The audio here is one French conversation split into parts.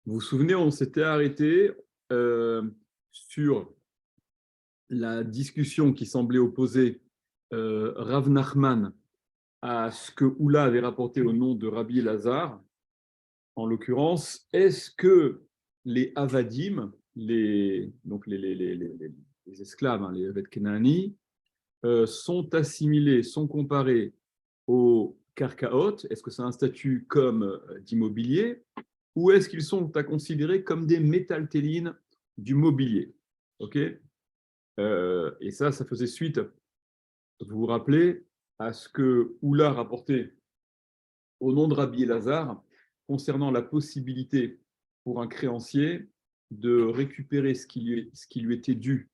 Vous vous souvenez, on s'était arrêté sur la discussion qui semblait opposer Rav Nachman à ce que Oula avait rapporté au nom de Rabbi Elazar. En l'occurrence, est-ce que les Avadim, les esclaves, hein, les Evet Kenani, sont assimilés, sont comparés aux Karkaot? Est-ce que c'est un statut comme d'immobilier? Ou est-ce qu'ils sont à considérer comme des métaltélines du mobilier? Ok. Et ça faisait suite, vous vous rappelez, à ce que Oula rapportait au nom de Rabbi Elazar concernant la possibilité pour un créancier de récupérer ce qui lui était dû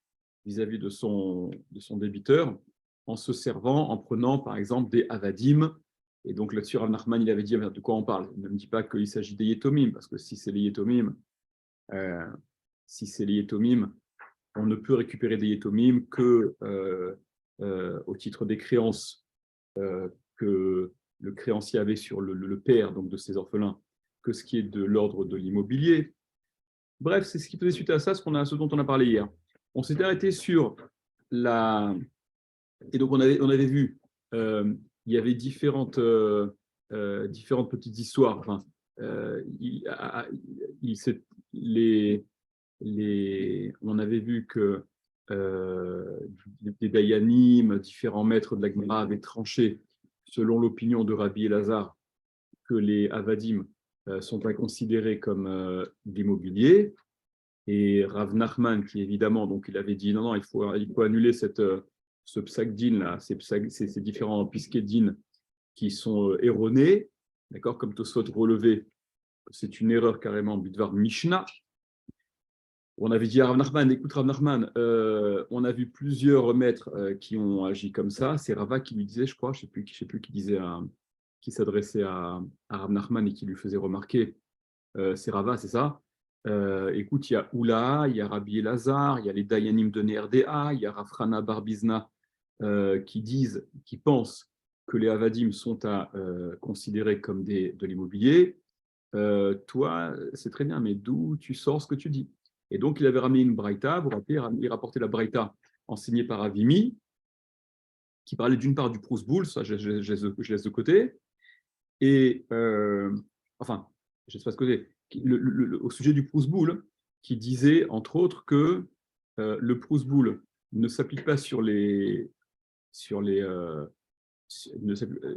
vis-à-vis de son débiteur en se servant, en prenant par exemple des avadim. Et donc là-dessus, Rav Nachman, il avait dit de quoi on parle. Il ne me dit pas qu'il s'agit des yetomim, parce que si c'est les yetomim, on ne peut récupérer des yetomim que au titre des créances que le créancier avait sur le père donc de ses orphelins, que ce qui est de l'ordre de l'immobilier. Bref, c'est ce qui faisait suite à ça, ce dont on a parlé hier. On s'était arrêté sur la... Et donc on avait vu, il y avait différentes petites histoires. Enfin, on avait vu que des Dayanim, différents maîtres de la Gemara avaient tranché, selon l'opinion de Rabbi Elazar, que les Avadim sont à considérer comme des mobiliers. Et Rav Nachman, qui évidemment, donc il avait dit non, il faut annuler ce psak din là, ces différents pisquets din qui sont erronés, d'accord, comme Tosfot relevé, c'est une erreur carrément bidvar Mishnah. On avait dit à Rav Nachman, écoute Rav Nachman, on a vu plusieurs maîtres qui ont agi comme ça. C'est Rava qui lui disait, je crois, je ne sais plus qui disait, qui s'adressait à Rav Nachman et qui lui faisait remarquer, c'est Rava, c'est ça. Écoute, il y a Oula, il y a Rabbi Elazar, il y a les Dayanim de NRDA, il y a Rafrana Barbizna qui pensent que les Avadim sont à considérer comme de l'immobilier. Toi, c'est très bien, mais d'où tu sors ce que tu dis? Et donc, il avait ramené une braïta, vous vous rappelez, il rapportait la braïta enseignée par Avimi, qui parlait d'une part du Proust-Boule, ça je laisse de côté, et enfin, je laisse pas de côté, au sujet du Proust-Boule, qui disait, entre autres, que le Proust-Boule ne s'applique pas sur les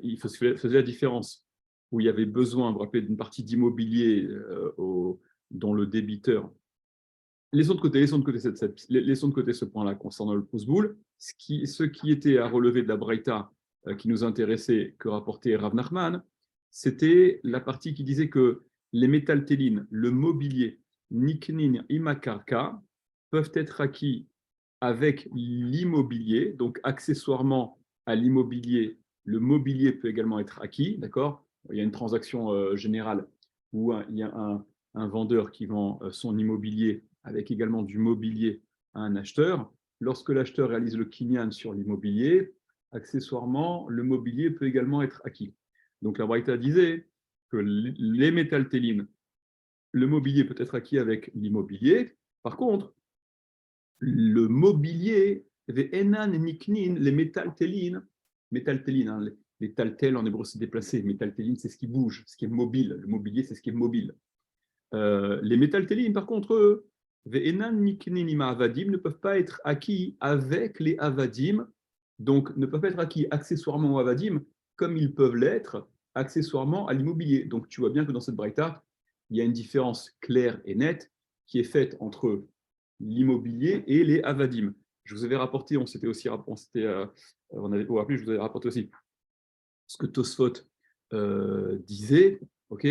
il faisait la différence où il y avait besoin, vous vous rappelez, d'une partie d'immobilier dont le débiteur. Laissons de côté ce point-là concernant le pouce-boule. Ce qui était à relever de la Braïta qui nous intéressait, que rapportait Rav Nachman, c'était la partie qui disait que les métaltélines, le mobilier, niknin, imakarka, peuvent être acquis avec l'immobilier, donc accessoirement à l'immobilier, le mobilier peut également être acquis, d'accord? Il y a une transaction générale où il y a un vendeur qui vend son immobilier avec également du mobilier à un acheteur. Lorsque l'acheteur réalise le kinyan sur l'immobilier, accessoirement, le mobilier peut également être acquis. Donc la Braïta disait que les métaltélines, le mobilier peut être acquis avec l'immobilier. Par contre, le mobilier, les métaltélines, hein, les taltels en hébreu c'est déplacé, métaltélines c'est ce qui bouge, ce qui est mobile, le mobilier c'est ce qui est mobile. Les métaltélines par contre, eux, ne peuvent pas être acquis avec les avadim, donc ne peuvent pas être acquis accessoirement aux avadim comme ils peuvent l'être accessoirement à l'immobilier. Donc tu vois bien que dans cette braïta, il y a une différence claire et nette qui est faite entre l'immobilier et les avadim. Je vous avais rapporté, je vous avais rapporté aussi ce que Tosfot disait, ok,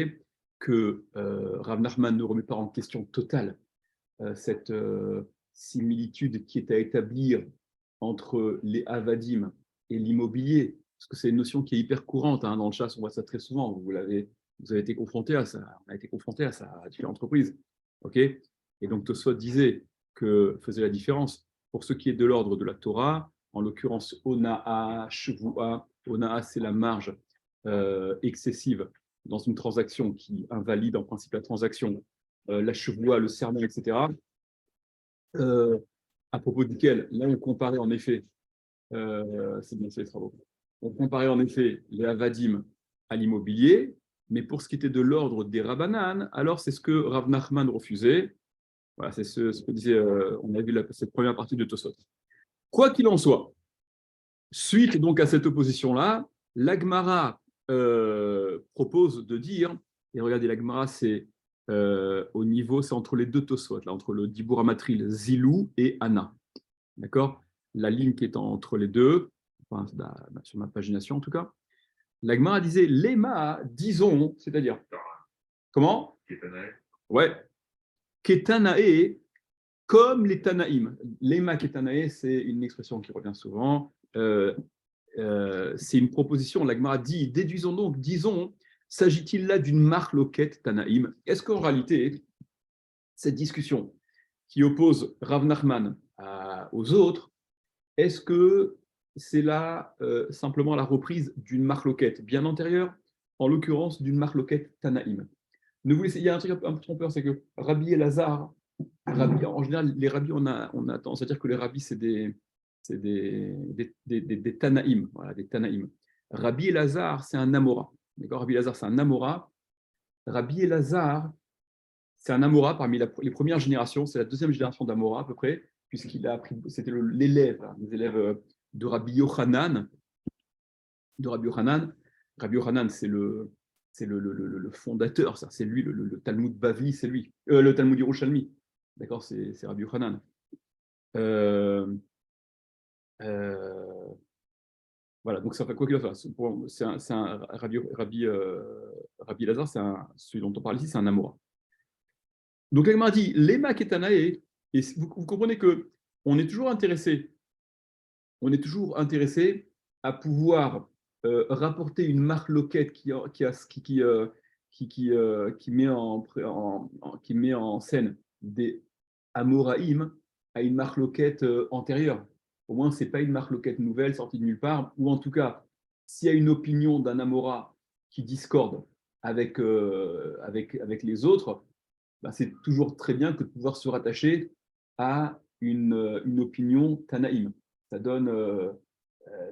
que Rav Nachman ne remet pas en question totale cette similitude qui est à établir entre les avadim et l'immobilier, parce que c'est une notion qui est hyper courante hein, dans le chasse, on voit ça très souvent, vous avez été confronté à ça, on a été confronté à ça à différentes reprises, ok. Et donc Tosfot disait que faisait la différence pour ce qui est de l'ordre de la Torah, en l'occurrence Onaa, Shvua. Onaa, c'est la marge excessive dans une transaction qui invalide en principe la transaction la chevoie, le serment, etc., à propos duquel, là, on comparait en effet, c'est bien, c'est les travaux, on comparait en effet les avadim à l'immobilier, mais pour ce qui était de l'ordre des Rabbanan, alors c'est ce que Rav Nachman refusait. Voilà, c'est ce que disait, on a vu cette première partie de Tosot. Quoi qu'il en soit, suite donc à cette opposition-là, l'Agmara propose de dire, et regardez, l'Agmara, c'est au niveau, c'est entre les deux Tosot, là, entre le Dibur Amatril, Zilou et Anna. D'accord? La ligne qui est entre les deux, enfin, sur ma pagination en tout cas, l'Agmara disait Lema, disons, c'est-à-dire, comment? Ouais, Ketanae, comme les Tanaïm. Lema Ketanae, c'est une expression qui revient souvent. C'est une proposition, l'Agmara dit, déduisons donc, disons, s'agit-il là d'une marloquette Tanaïm? Est-ce qu'en réalité, cette discussion qui oppose Rav Nachman aux autres, est-ce que c'est là simplement la reprise d'une marloquette bien antérieure, en l'occurrence d'une marloquette Tanaïm? Il y a un truc un peu trompeur, c'est que Rabbi Elazar, en général, les rabbis, on a tendance à dire que les rabbis, c'est des Tanaïm, voilà, des Tanaïm. Rabbi Elazar, c'est un Amora. D'accord? Rabbi Elazar, c'est un Amora. Rabbi Elazar, c'est un Amora parmi les premières générations, c'est la deuxième génération d'Amora à peu près, puisqu'il a appris, c'était l'élève, les élèves de Rabbi Yochanan. Rabbi Yochanan, c'est le fondateur, c'est lui, le Talmud Bavli, c'est lui. Le Talmud Yerushalmi, d'accord, c'est Rabbi Yochanan. Euh, voilà, donc ça fait quoi qu'il en soit. C'est un Rabbi Lazare, celui dont on parle ici, c'est un Amora. Donc elle m'a dit, Lema Ketanae, et vous comprenez que on est toujours intéressé à pouvoir rapporter une marque loquette qui met en scène des Amoraïm à une marque loquette antérieure. Au moins, ce n'est pas une marque loquette nouvelle sortie de nulle part, ou en tout cas, s'il y a une opinion d'un Amora qui discorde avec les autres, ben, c'est toujours très bien que de pouvoir se rattacher à une opinion Tanaïm. Ça donne,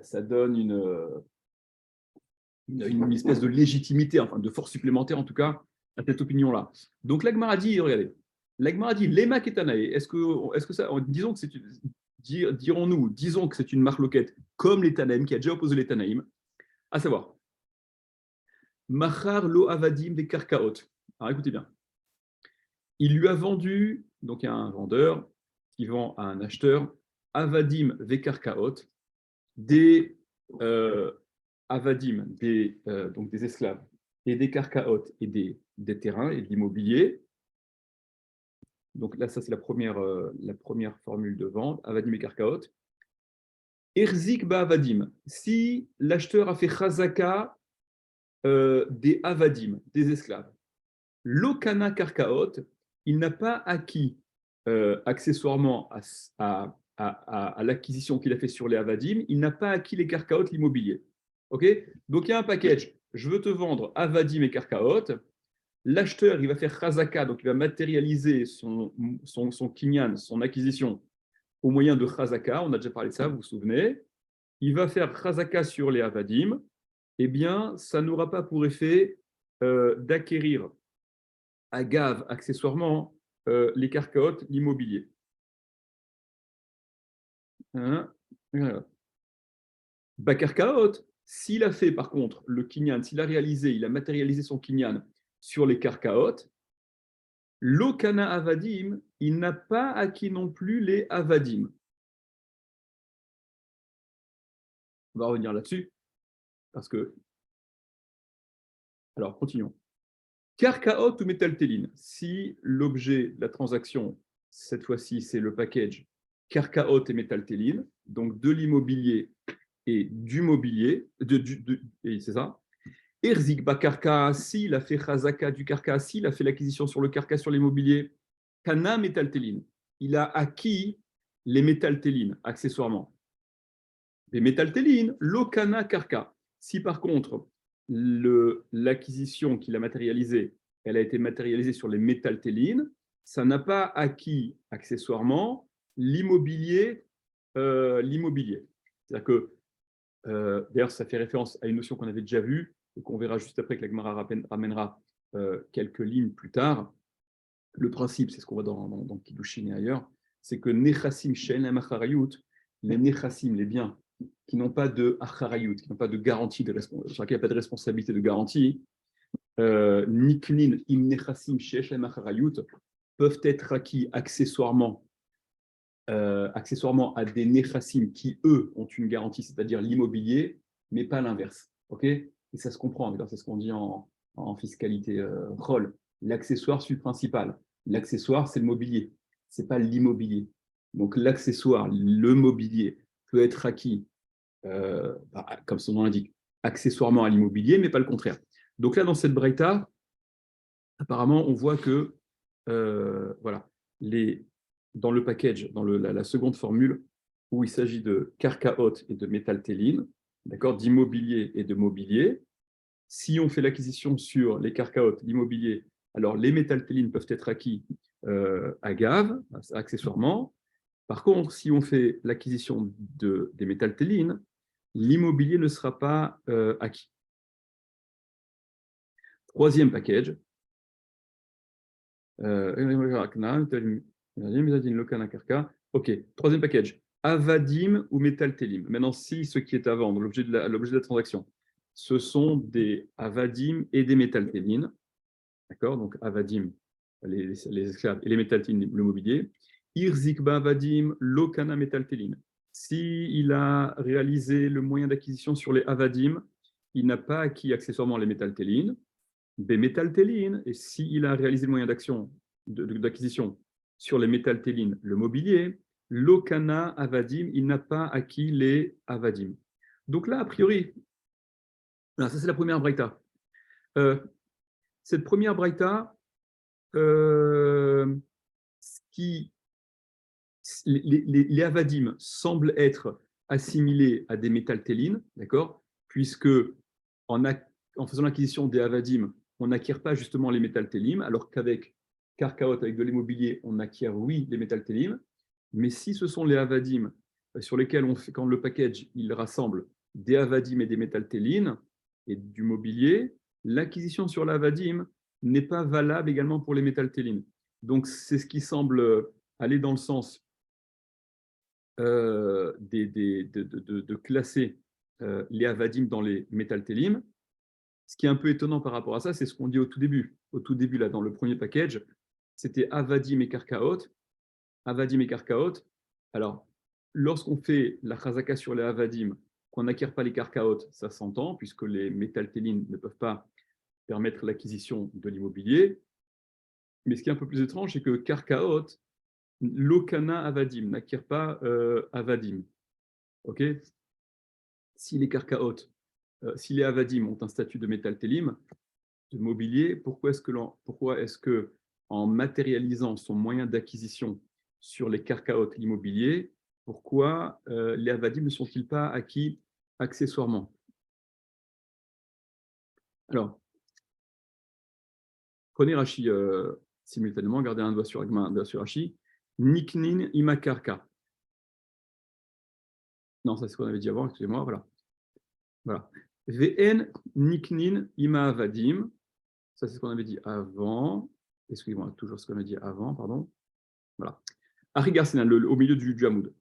ça donne une espèce de légitimité, enfin de force supplémentaire en tout cas, à cette opinion-là. Donc l'Agmara dit, regardez, l'Agmara dit Lema Ketanae, est-ce que ça, disons que c'est disons que c'est une marloquette comme les Tanaïm, qui a déjà opposé les Tanaïm, à savoir, Machar lo avadim des karkaot. Alors écoutez bien, il lui a vendu, donc il y a un vendeur qui vend à un acheteur, avadim vekarkaot, des avadim, donc des esclaves, et des karkaot, et des terrains, et de l'immobilier. Donc là, ça c'est la première formule de vente, avadim et karkaot. Erzik ba avadim, si l'acheteur a fait chazaka des avadim, des esclaves, lokana karkaot, il n'a pas acquis accessoirement à l'acquisition qu'il a fait sur les avadim, il n'a pas acquis les karkaot, l'immobilier. Okay, donc il y a un package, je veux te vendre avadim et karkaot, l'acheteur il va faire chazaka, donc il va matérialiser son kinyan, son acquisition au moyen de chazaka, on a déjà parlé de ça, vous vous souvenez, il va faire chazaka sur les avadim, eh bien ça n'aura pas pour effet d'acquérir agave accessoirement les karkaot, l'immobilier. Hein, Bakarkaot, s'il a fait par contre le kinyan, s'il a réalisé, il a matérialisé son kinyan sur les karkaot, l'okana avadim, il n'a pas acquis non plus les avadim. On va revenir là-dessus, parce que... Alors, continuons. Karkaot ou metaltéline, si l'objet de la transaction, cette fois-ci, c'est le package Karkaot et metaltéline, donc de l'immobilier et du mobilier, et c'est ça. Erzik Bakarka, s'il a fait Chazaka du Karka, s'il a fait l'acquisition sur le Karka sur l'immobilier, Kana métaltéline, il a acquis les métaltélines accessoirement. Les métaltélines, l'Okana Karka. Si par contre l'acquisition qu'il a matérialisée elle a été matérialisée sur les métaltélines, ça n'a pas acquis accessoirement l'immobilier. C'est-à-dire que, d'ailleurs, ça fait référence à une notion qu'on avait déjà vue et qu'on verra juste après que la Gemara ramènera quelques lignes plus tard. Le principe, c'est ce qu'on voit dans Kiddushin et ailleurs, c'est que Nechassim She'en Acharayut, les Nechassim, les biens qui n'ont pas de Acharayut, qui n'ont pas de garantie, sur lesquels il n'y a pas de responsabilité de garantie, Niknin im Nechassim She'en Acharayut, peuvent être acquis accessoirement à des Nechassim qui, eux, ont une garantie, c'est-à-dire l'immobilier, mais pas l'inverse. Okay, et ça se comprend, c'est ce qu'on dit en fiscalité Roll. L'accessoire suit le principal. L'accessoire, c'est le mobilier, ce n'est pas l'immobilier. Donc l'accessoire, le mobilier, peut être acquis, comme son nom l'indique, accessoirement à l'immobilier, mais pas le contraire. Donc là, dans cette breïta, apparemment, on voit que voilà, dans le package, dans la seconde formule, où il s'agit de carcaot et de métaltéline, d'accord, d'immobilier et de mobilier, si on fait l'acquisition sur les carcaotes, l'immobilier, alors les métaltélines peuvent être acquis à gave, accessoirement. Par contre, si on fait l'acquisition des métaltélines, l'immobilier ne sera pas acquis. Troisième package. Ok, troisième package. Avadim ou métaltélim. Maintenant, si ce qui est à vendre, l'objet de la transaction, ce sont des avadim et des métaltélines, d'accord, donc avadim, les esclaves, et les métaltélines, le mobilier. Irzikba avadim, lokana métaltélines. S'il a réalisé le moyen d'acquisition sur les avadim, il n'a pas acquis accessoirement les métaltélines. Des métaltélines, et s'il a réalisé le moyen d'acquisition sur les métaltélines, le mobilier, l'okana avadim, il n'a pas acquis les avadim. Donc là, a priori, ça c'est la première braïta. Cette première braïta, les avadim semblent être assimilés à des métaltélines, d'accord, puisque en faisant l'acquisition des avadim, on n'acquiert pas justement les métaltélim, alors qu'avec Carcaot, avec de l'immobilier, on acquiert, oui, les métaltélim. Mais si ce sont les avadim sur lesquels quand le package il rassemble des avadim et des métaltélines et du mobilier, l'acquisition sur l'avadim n'est pas valable également pour les métaltélines. Donc c'est ce qui semble aller dans le sens de classer les avadim dans les métaltélim. Ce qui est un peu étonnant par rapport à ça, c'est ce qu'on dit au tout début. Au tout début, là, dans le premier package, c'était avadim et karkaot. Avadim et karkaot. Alors, lorsqu'on fait la chazaka sur les avadim, qu'on n'acquiert pas les karkaot, ça s'entend, puisque les métaltélines ne peuvent pas permettre l'acquisition de l'immobilier. Mais ce qui est un peu plus étrange, c'est que karkaot, l'okana avadim, n'acquiert pas avadim. Ok, si les karkaot, si les avadim ont un statut de métaltélim, de mobilier, pourquoi est-ce que en matérialisant son moyen d'acquisition sur les carcaotes l'immobilier, pourquoi les avadim ne sont-ils pas acquis accessoirement? Alors, prenez Rashi simultanément, gardez un doigt sur Agma, un doigt sur Rashi. Niknin imakarka. Non, ça c'est ce qu'on avait dit avant, excusez-moi, voilà. Voilà. Vn niknin ima avadim. Ça c'est ce qu'on avait dit avant. Excusez-moi, toujours ce qu'on avait dit avant, pardon. Voilà. Arigarsinan, au milieu du Hamoud.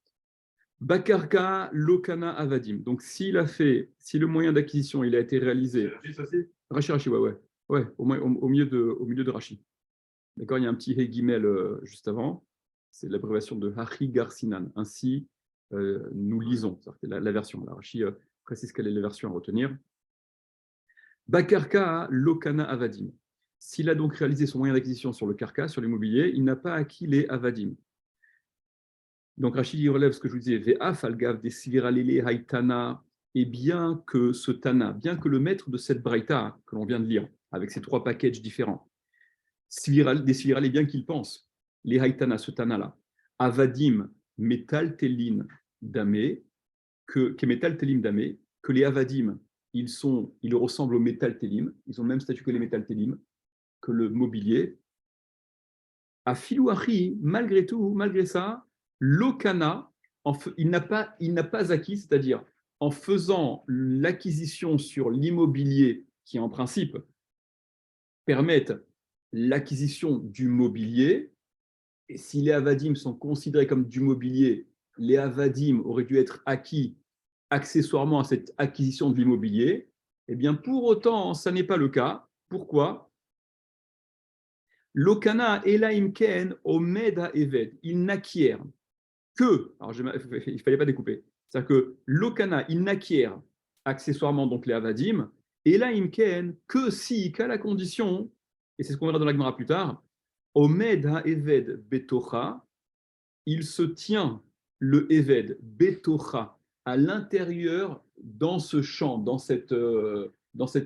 Bakarka Lokana Avadim. Donc, si le moyen d'acquisition il a été réalisé. Rashi, ouais. Ouais, au milieu de Rashi. D'accord, il y a un petit Hegimel juste avant. C'est l'abréviation de Harigarsinan. Ainsi, nous lisons. C'est la version. Là, Rashi précise quelle est la version à retenir. Bakarka Lokana Avadim. S'il a donc réalisé son moyen d'acquisition sur le karka, sur l'immobilier, il n'a pas acquis les Avadim. Donc Rachid relève ce que je vous disais, Ve'af al-gav des siviralele haïtana, et bien que ce Tana, bien que le maître de cette Braïta que l'on vient de lire, avec ces trois packages différents, des siviralé, bien qu'il pense, les haïtana, ce Tana-là, avadim metal telin damé, que metal telim damé, que les avadim, ils ressemblent aux metal telim, ils ont le même statut que les metal telim, que le mobilier. À Filouachi, malgré tout, malgré ça, l'Okana, il n'a pas acquis, c'est-à-dire en faisant l'acquisition sur l'immobilier qui, en principe, permettent l'acquisition du mobilier. Et si les avadim sont considérés comme du mobilier, les avadim auraient dû être acquis accessoirement à cette acquisition de l'immobilier. Eh bien, pour autant, ça n'est pas le cas. Pourquoi? L'okana elaimken omeda eved. Il n'acquiert que, alors il ne fallait pas découper, c'est-à-dire que l'okana, il n'acquiert accessoirement donc les avadim, elaimken que si, qu'à la condition, et c'est ce qu'on verra dans la Gemara plus tard, omed ha-eved betocha, il se tient le eved betocha à l'intérieur dans ce champ, dans cet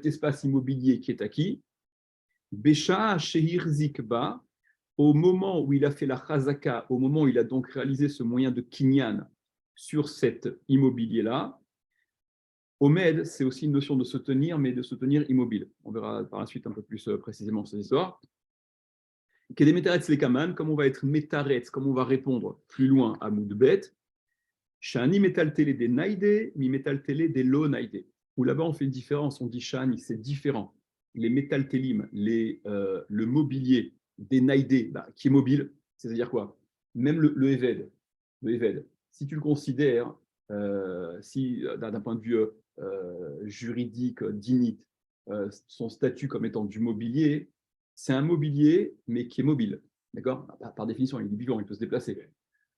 espace immobilier qui est acquis, Besha Shehir Zikba, au moment où il a fait la chazaka, au moment où il a donc réalisé ce moyen de kinyan sur cet immobilier-là, Omed, c'est aussi une notion de se tenir, mais de se tenir immobile. On verra par la suite un peu plus précisément cette histoire. Kedemeteret Lekaman, comme on va être metaret, comme on va répondre plus loin à Moudbet, Shani metal télé des naïdé, mi metal télé des lo naïdé. Où là-bas on fait une différence, on dit Shani, c'est différent. Les métal télim, le mobilier des naïdé, qui est mobile, c'est-à-dire quoi? Même le Eved, si tu le considères, d'un point de vue juridique, d'init, son statut comme étant du mobilier, c'est un mobilier, mais qui est mobile. D'accord? Par définition, il est vivant, il peut se déplacer.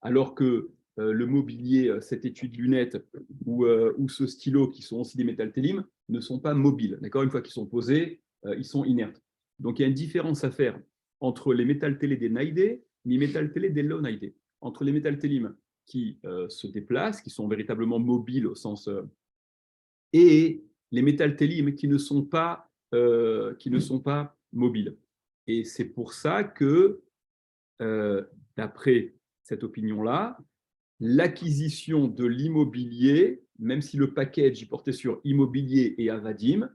Alors que le mobilier, cette étui de lunettes ou ce stylo, qui sont aussi des métal télim, ne sont pas mobiles. D'accord? Une fois qu'ils sont posés, ils sont inertes. Donc il y a une différence à faire entre les métal télé des naïdé et les métal télé des low naïdé. Entre les métal télim qui se déplacent, qui sont véritablement mobiles au sens et les métal télim qui ne sont pas mobiles. Et c'est pour ça que d'après cette opinion-là, l'acquisition de l'immobilier, même si le package portait sur immobilier et avadim,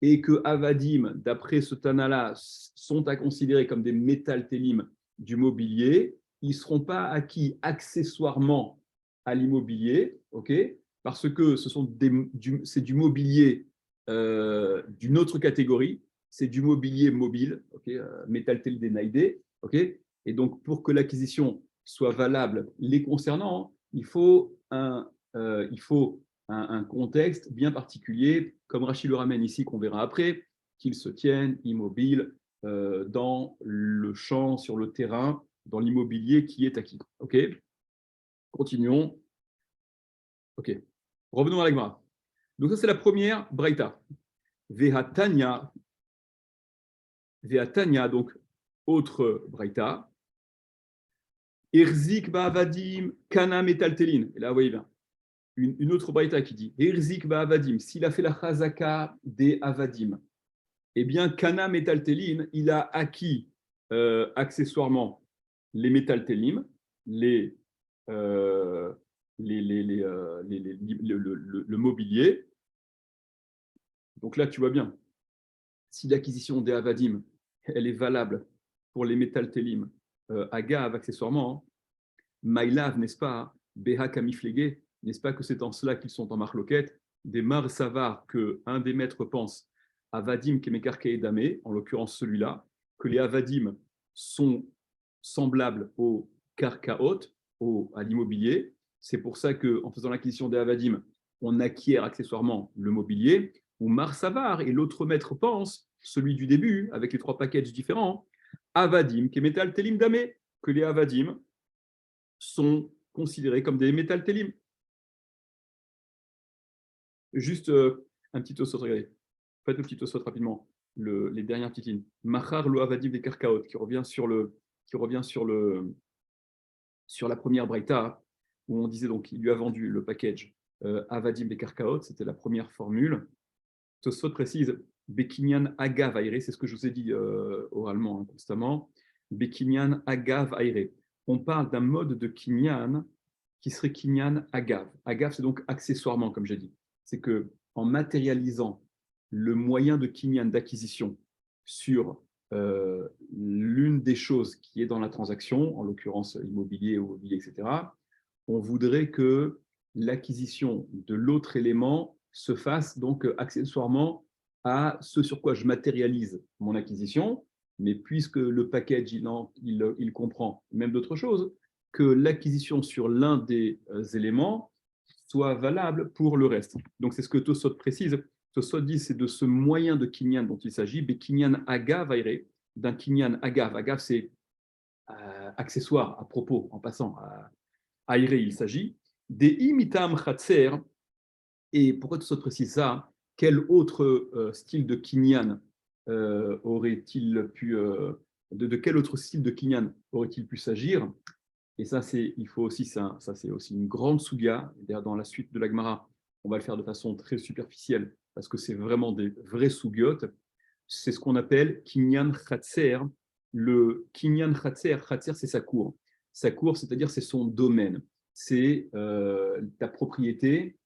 et que avadim, d'après ce Tana-là, sont à considérer comme des métal télim du mobilier, ils ne seront pas acquis accessoirement à l'immobilier, parce que c'est du mobilier d'une autre catégorie, c'est du mobilier mobile, métal télim des naïdé, et donc pour que l'acquisition soit valable les concernant, il faut un contexte bien particulier, comme Rachid le ramène ici, qu'on verra après, qu'ils se tiennent immobiles dans le champ, sur le terrain, dans l'immobilier qui est acquis. Continuons. Revenons à la Gemara. Donc ça, c'est la première braïta. Vehatanya, donc autre braïta. Erzik ba'avadim kana metaltelin. Et là, vous voyez bien. Une autre braïta qui dit Erzik ba'avadim, s'il a fait la chazaka des avadim, eh bien, kana metaltelin, il a acquis accessoirement les metaltelim, le mobilier. Donc là, tu vois bien, si l'acquisition des avadim, elle est valable pour les metaltelim, agav accessoirement, Maïlav, n'est-ce pas, Beha Kamiflégué, n'est-ce pas que c'est en cela qu'ils sont en marloquette, des mar savar que un des maîtres pense, Avadim Kemekarke et Damé, en l'occurrence celui-là, que les Avadim sont semblables au karkaot, à l'immobilier. C'est pour ça qu'en faisant l'acquisition des Avadim, on acquiert accessoirement le mobilier, ou mar savar, et l'autre maître pense, celui du début, avec les 3 packages différents, Avadim Kemetal Telim Damé, que les Avadim sont considérés comme des métal télim. Juste un petit osot, regardez. Faites le petit osot rapidement, les dernières petites lignes. Machar lo avadim des karkaot, qui revient sur la première braïta, où on disait donc qu'il lui a vendu le package avadim des karkaot, c'était la première formule. Tosfot précise Bekinyan agav aire, c'est ce que je vous ai dit oralement constamment. Bekinyan agav aire. On parle d'un mode de kinyan qui serait kinyan agav. Agav, c'est donc accessoirement, comme j'ai dit. C'est que en matérialisant le moyen de kinyan d'acquisition sur l'une des choses qui est dans la transaction, en l'occurrence immobilier ou mobilier, etc., on voudrait que l'acquisition de l'autre élément se fasse donc accessoirement à ce sur quoi je matérialise mon acquisition, mais puisque le package, il comprend même d'autres choses, que l'acquisition sur l'un des éléments soit valable pour le reste. Donc, c'est ce que Tosot précise. Tosot dit c'est de ce moyen de kinyan dont il s'agit, kinyan agav aire, d'un kinyan agav. Agav, c'est accessoire, à propos, en passant. Aire, il s'agit. Des imitam chatser. Et pourquoi Tosot précise ça? Quel autre style de kinyan aurait-il pu... de quel autre style de kinyan aurait-il pu s'agir? Et ça, il faut aussi ça c'est aussi une grande souga. D'ailleurs, dans la suite de la Gemara, on va le faire de façon très superficielle parce que c'est vraiment des vrais sougiotes. C'est ce qu'on appelle kinyan chatser. Le kinyan chatser, c'est sa cour. Sa cour, c'est-à-dire c'est son domaine. C'est ta propriété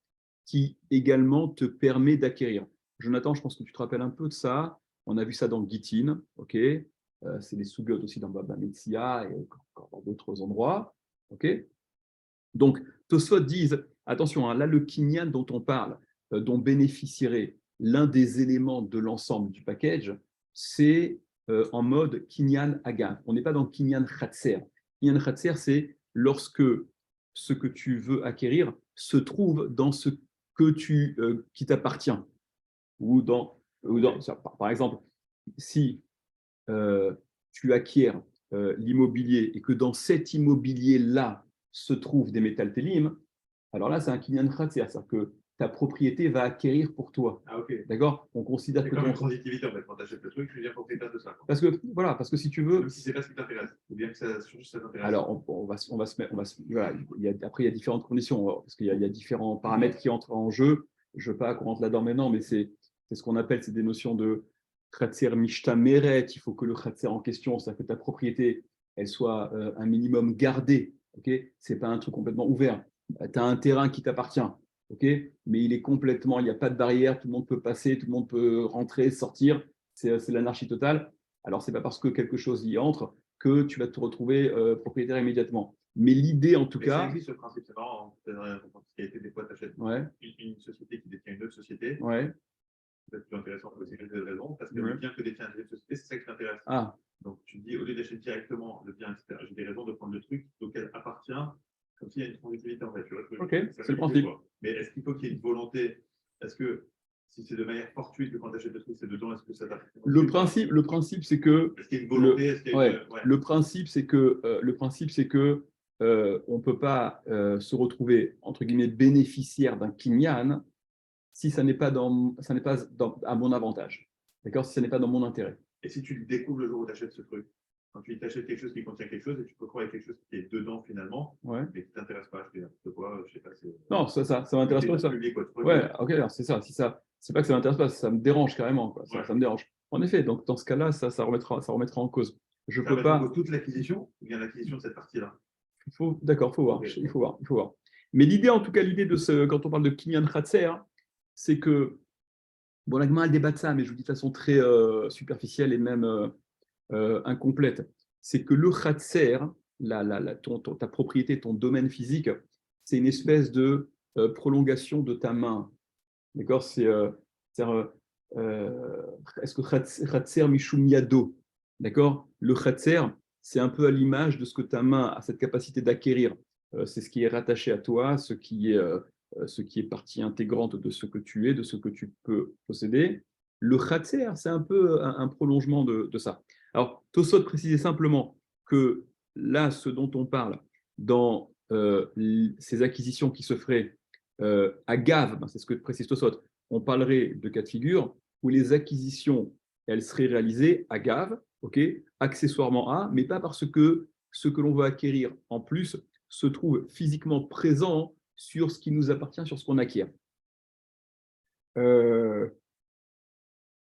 qui également te permet d'acquérir. Jonathan, je pense que tu te rappelles un peu de ça. On a vu ça dans le Gittin, ok. C'est des sougiotes aussi dans Baba Metzia et encore dans d'autres endroits. Okay, donc, Tosfot disent, attention, hein, là, le kinyan dont on parle, dont bénéficierait l'un des éléments de l'ensemble du package, c'est en mode kinyan agav. On n'est pas dans kinyan khatser. Kinyan khatser, c'est lorsque ce que tu veux acquérir se trouve dans ce qui t'appartient. Par exemple, si tu acquiers l'immobilier et que dans cet immobilier-là se trouvent des métaltélim, alors là, c'est un kinyan khatser, c'est-à-dire que ta propriété va acquérir pour toi. Ah, ok. D'accord? On considère que comme une transitivité, en fait, quand tu achètes le truc, tu deviens propriétaire de ça. Parce que si tu veux. Même si ce n'est pas ce qui t'intéresse, ou bien que ça t'intéresse. Alors, on va se mettre. Voilà, après, il y a différentes conditions, parce qu'il y a différents paramètres qui entrent en jeu. Je ne veux pas qu'on rentre là-dedans maintenant, mais c'est ce qu'on appelle des notions de khatser mishta meret. Il faut que le khatser en question, c'est-à-dire que ta propriété, elle soit un minimum gardée. Okay, ce n'est pas un truc complètement ouvert. Tu as un terrain qui t'appartient, okay, mais il est complètement, il n'y a pas de barrière, tout le monde peut passer, tout le monde peut rentrer, sortir. C'est l'anarchie totale. Alors, ce n'est pas parce que quelque chose y entre que tu vas te retrouver propriétaire immédiatement. Mais l'idée, en tout cas. Ça existe ce principe, c'est marrant. Des fois, tu achètes une société qui détient une autre société. Ouais. C'est peut-être plus intéressant pour ces raisons, parce que le bien que détient une société, c'est ça qui t'intéresse. Ah. Donc, tu dis, au lieu d'acheter directement le bien, etc., j'ai des raisons de prendre le truc auquel appartient, comme s'il y a une transitivité en fait. Tu vois, ok, c'est le principe. Mais est-ce qu'il faut qu'il y ait une volonté? Est-ce que si c'est de manière fortuite que quand tu achètes le truc, c'est dedans, est-ce que ça t'appartient? Le principe, c'est que. Est-ce qu'il y a une volonté? Le principe, c'est que on ne peut pas se retrouver, entre guillemets, bénéficiaire d'un kinyan si ça n'est pas à mon avantage. D'accord? Si ça n'est pas dans mon intérêt. Et si tu le découvres le jour où tu achètes ce truc, quand tu t'achètes quelque chose qui contient quelque chose et tu peux croire quelque chose qui est dedans finalement, mais qui ne t'intéresse pas, je sais quoi, je sais pas. Non, ça m'intéresse pas. Ça. Ouais, ok, c'est ça. Si ça, c'est pas que ça m'intéresse pas, ça me dérange carrément. Quoi. Ça me dérange. En effet, donc dans ce cas-là, ça remettra en cause. Je peux pas. En cause toute l'acquisition ou bien l'acquisition de cette partie-là? D'accord, faut voir. Okay. Il faut voir. Mais l'idée, en tout cas, quand on parle de kinyan khatser, c'est que bon, la Gemara elle débat de ça, mais je vous dis de façon très superficielle et même incomplète. C'est que le khatser, ta propriété, ton domaine physique, c'est une espèce de prolongation de ta main. D'accord? Est-ce que khatser mishum yado? D'accord? Le khatser, c'est un peu à l'image de ce que ta main a cette capacité d'acquérir. C'est ce qui est rattaché à toi, ce qui est partie intégrante de ce que tu es, de ce que tu peux posséder. Le khatser, c'est un peu un prolongement de ça. Alors, Tosot précisait simplement que là, ce dont on parle dans ces acquisitions qui se feraient à Gave, c'est ce que précise Tosot, on parlerait de cas de figure où les acquisitions, elles seraient réalisées à Gave, accessoirement à, mais pas parce que ce que l'on veut acquérir en plus se trouve physiquement présent sur ce qui nous appartient, sur ce qu'on acquiert.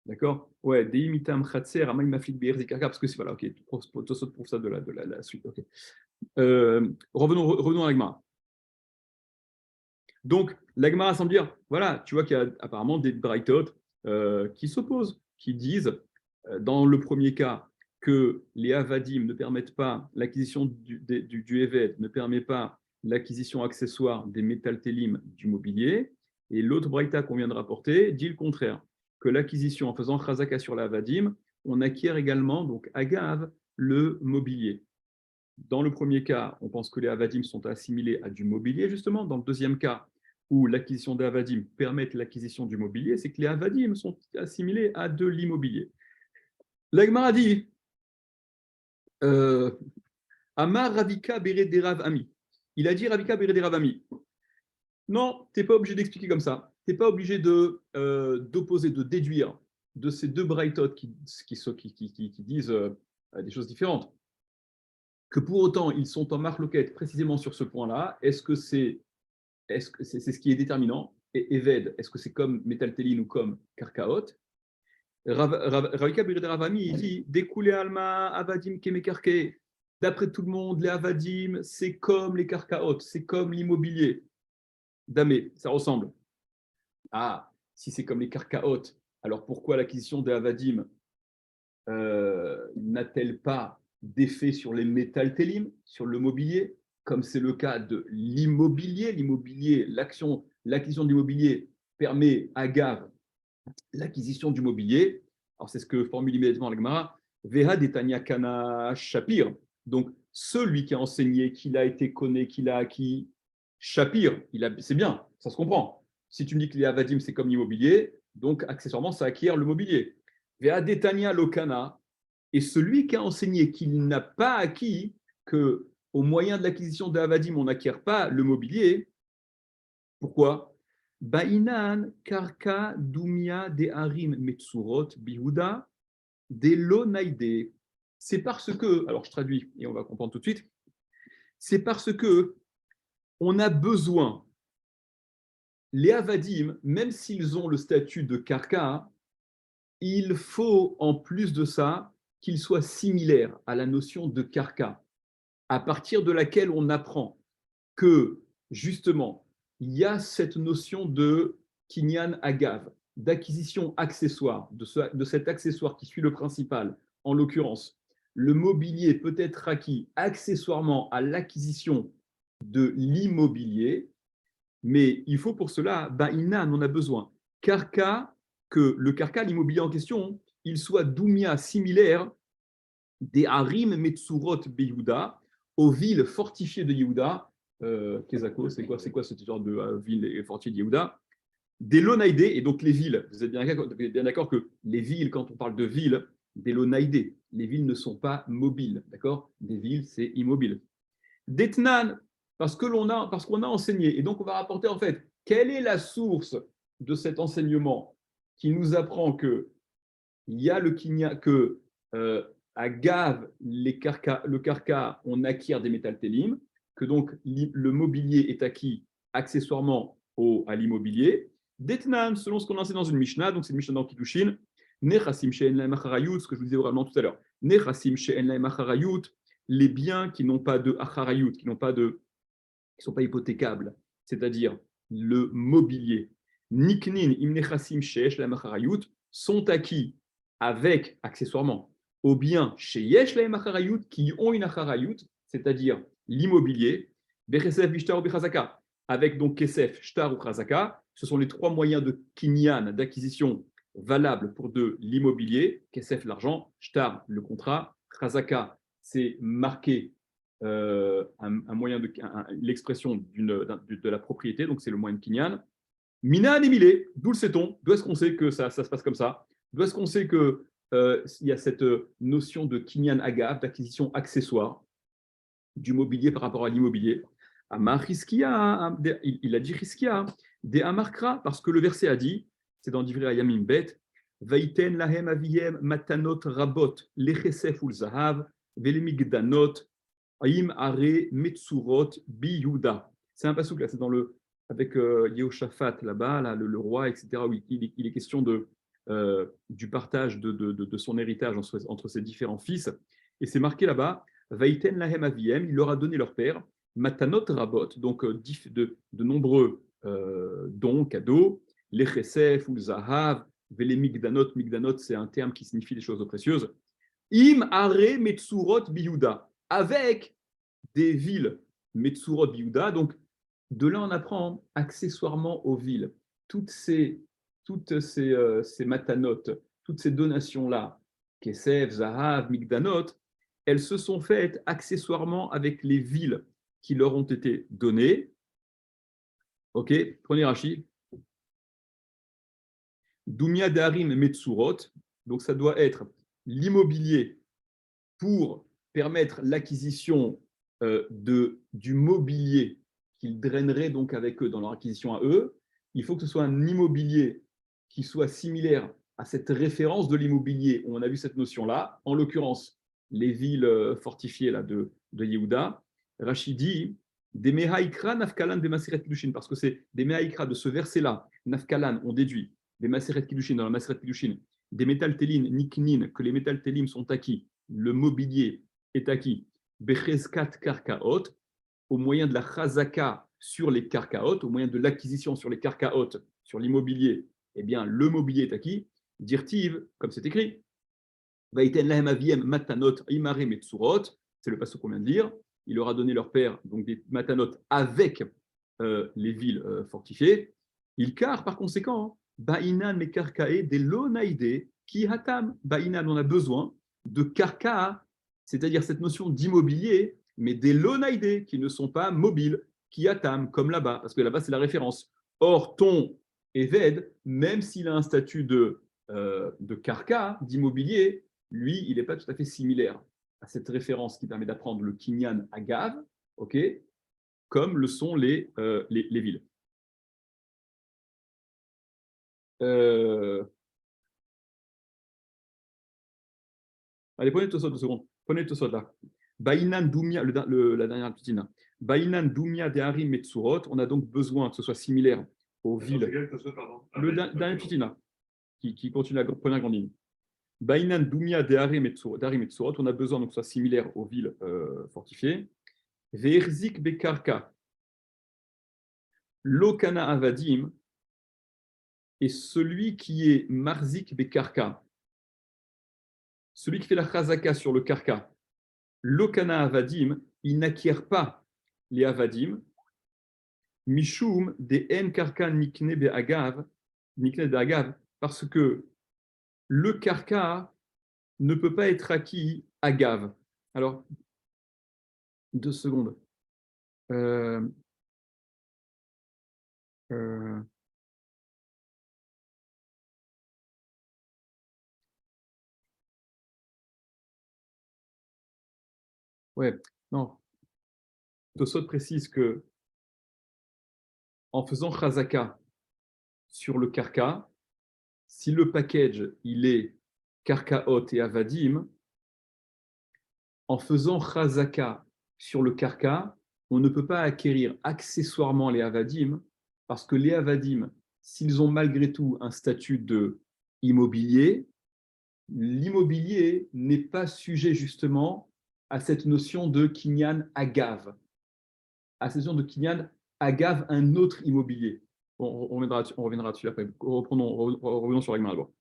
D'accord? Ouais, Deimitam Khatser, Amay Maflik Be'er Zekarka, parce que c'est voilà, ok, Tosot prouve ça de la suite. Okay. Revenons à l'Agmara. Donc, l'Agmara semble dire, voilà, tu vois qu'il y a apparemment des Braithot qui s'opposent, qui disent, dans le premier cas, que les avadim ne permettent pas l'acquisition du Eved, ne permet pas l'acquisition accessoire des métaltélim du mobilier. Et l'autre braïta qu'on vient de rapporter dit le contraire, que l'acquisition en faisant chazaka sur la avadim, on acquiert également, donc agav, le mobilier. Dans le premier cas, on pense que les avadim sont assimilés à du mobilier, justement. Dans le deuxième cas, où l'acquisition des avadim permet l'acquisition du mobilier, c'est que les avadim sont assimilés à de l'immobilier. L'Agmara dit Amar Ravika Bere Rav Ami. Il a dit Ravika Bere Rav Ami. Non, tu n'es pas obligé d'expliquer comme ça. Tu n'es pas obligé d'opposer, de déduire de ces deux braïtot qui disent des choses différentes. Que pour autant, ils sont en marloquette précisément sur ce point-là. Est-ce que c'est ce qui est déterminant? Et Eved, est-ce que c'est comme Metaltelin ou comme Karkaot? Ravika Bere Rav Ami, il dit Découlé Alma, Avadim Kemekarke. D'après tout le monde, les Avadim, c'est comme les Karkaot, c'est comme l'immobilier. Damé, ça ressemble. Ah, si c'est comme les Karkaot, alors pourquoi l'acquisition des Avadim n'a-t-elle pas d'effet sur les métaltélim, sur le mobilier, comme c'est le cas de l'immobilier? L'immobilier, l'acquisition du mobilier permet à Gav l'acquisition du mobilier. Alors c'est ce que formule immédiatement la Gemara. Veha detania kana shapir. Donc celui qui a enseigné, qu'il a été connu, qu'il a acquis, shapir, c'est bien, ça se comprend. Si tu me dis que les avadim c'est comme l'immobilier, donc accessoirement ça acquiert le mobilier. Veha detania lokana. Et celui qui a enseigné qu'il n'a pas acquis, que au moyen de l'acquisition de avadim on n'acquiert pas le mobilier. Pourquoi? Ba'inan karka dumia de harim metsurot bihuda de lonaide. C'est parce que, alors je traduis et on va comprendre tout de suite, c'est parce que on a besoin, les avadim, même s'ils ont le statut de karka, il faut en plus de ça qu'ils soient similaires à la notion de karka, à partir de laquelle on apprend que justement, il y a cette notion de kinyan agav, d'acquisition accessoire, de cet accessoire qui suit le principal, en l'occurrence, le mobilier peut être acquis accessoirement à l'acquisition de l'immobilier, mais il faut pour cela, Ba'inan, on a besoin, Karka, que le Karka, l'immobilier en question, il soit Doumia similaire des Harim Metsurot Beyehuda, aux villes fortifiées de Yehuda. Kezako, c'est quoi ce genre de ville fortifiée de Yehuda? Des Lonaïdé, et donc les villes, vous êtes bien d'accord que les villes, quand on parle de villes, des Lonaïdé, les villes ne sont pas mobiles, d'accord? Des villes, c'est immobile. D'Etnan, parce qu'on a enseigné, et donc on va rapporter en fait, quelle est la source de cet enseignement qui nous apprend que il y a que à Gav, le carca, on acquiert des métaltélim, que donc le mobilier est acquis accessoirement à l'immobilier. D'Etnan, selon ce qu'on enseigne dans une Mishnah, donc c'est une Mishnah dans Kiddushin, Nechasim she'en lahem acharayut, ce que je vous disais oralement tout à l'heure, Nechasim she'en lahem acharayut, les biens qui n'ont pas de acharayut, qui ne sont pas hypothécables, c'est-à-dire le mobilier, Niknin im nechasim she'esh lahem acharayut, sont acquis avec, accessoirement, aux biens chez Yesh lahem acharayut, qui ont une acharayut, c'est-à-dire l'immobilier, Bechesef, Bishtar ou Bechazaka, avec donc Kesef, Shtar ou Chazaka, ce sont les trois moyens de kinyan, d'acquisition valables pour de l'immobilier. Kesef, l'argent, Shtar, le contrat, Chazaka, c'est marqué un moyen de l'expression de la propriété, donc c'est le moyen de kinyan. Mina anémilé, d'où le sait-on? D'où est-ce qu'on sait que ça se passe comme ça? D'où est-ce qu'on sait qu'il y a cette notion de kinyan agav, d'acquisition accessoire du mobilier par rapport à l'immobilier? Amar Hiskia, il a dit Hiskia, des Amarkra, parce que le verset a dit, c'est dans Divrei Hayamim Bet, Vaiten lahem aviem matanot rabot, lechesef ul zahav, velemigdanot, Aïm are metsurot biyuda. C'est un passouk là, c'est dans le avec Yehoshaphat là-bas, là, le roi, etc. Où il est question du partage de son héritage entre ses différents fils. Et c'est marqué là-bas, Vaiten lahem aviem, il leur a donné leur père, matanot rabot, donc de nombreux dons, cadeaux, lechesef ou zahav, vele migdanot, migdanot c'est un terme qui signifie des choses précieuses, Im are Metsurot Biyuda, avec des villes Metsurot Biyuda. Donc, de là, on apprend accessoirement aux villes. Toutes ces matanotes, toutes ces donations-là, Kesef, Zahav, Migdanot, elles se sont faites accessoirement avec les villes qui leur ont été données. Ok, prenez Rashi. Dumia Darim Metsurot, donc ça doit être l'immobilier pour permettre l'acquisition du mobilier qu'ils draineraient donc avec eux dans leur acquisition à eux. Il faut que ce soit un immobilier qui soit similaire à cette référence de l'immobilier où on a vu cette notion-là, en l'occurrence les villes fortifiées là, de Yehuda. Rachid dit des Mehaïkra Nafkalan des Maseret Kiddushin, parce que c'est des Mehaïkra de ce verset-là, Nafkalan, on déduit des Maseret Kiddushin, dans la Maseret Kiddushin, des métaltélines, niknin, que les métaltélim sont acquis, le mobilier est acquis, Becheskat Karkaot, au moyen de la chazaka sur les karkaot, au moyen de l'acquisition sur les karkaot, sur l'immobilier, eh bien, le mobilier est acquis. Dirtiv, comme c'est écrit, Vaiten lahem aviem matanot imare metsurot, c'est le passage qu'on vient de lire. Il leur a donné leur père donc des matanot avec les villes fortifiées. Il car par conséquent, Ba'inan mekarkae des lonaide ki hatam. Ba'inan, on a besoin de karka, c'est-à-dire cette notion d'immobilier, mais des lonaide qui ne sont pas mobiles, qui hatam, comme là-bas, parce que là-bas c'est la référence. Or, ton Eved, même s'il a un statut de karka, d'immobilier, lui, il n'est pas tout à fait similaire à cette référence qui permet d'apprendre le kinyan agav, ok, comme le sont les villes. Allez, prenez Tosot 2 secondes. Prenez Tosot là. Bainan Dumia, la dernière petite là. Bainan Dumia de Harim Metsurot, on a donc besoin que ce soit similaire aux villes. Le dernier petit là, qui continue la première grande ligne. Bainan Dumia de Harim Metsurot, on a besoin donc que ce soit similaire aux villes fortifiées. Ve'erzik Bekarka, Lokana Avadim, et celui qui est Marzik Bekarka, celui qui fait la chazaka sur le karka, Lokana Avadim, il n'acquiert pas les Avadim, Mishum de En Karka Nikne Be'agav, parce que le karka ne peut pas être acquis agav. Alors, 2 secondes. Ouais, non. Tosot précise que en faisant chazaka sur le karka, si le package il est karkaot et avadim, en faisant chazaka sur le karka, on ne peut pas acquérir accessoirement les avadim, parce que les avadim, s'ils ont malgré tout un statut de immobilier, l'immobilier n'est pas sujet justement à cette notion de kinyan agav, à cette notion de kinyan agav, un autre immobilier. On reviendra dessus après. Revenons sur Agmar d'abord.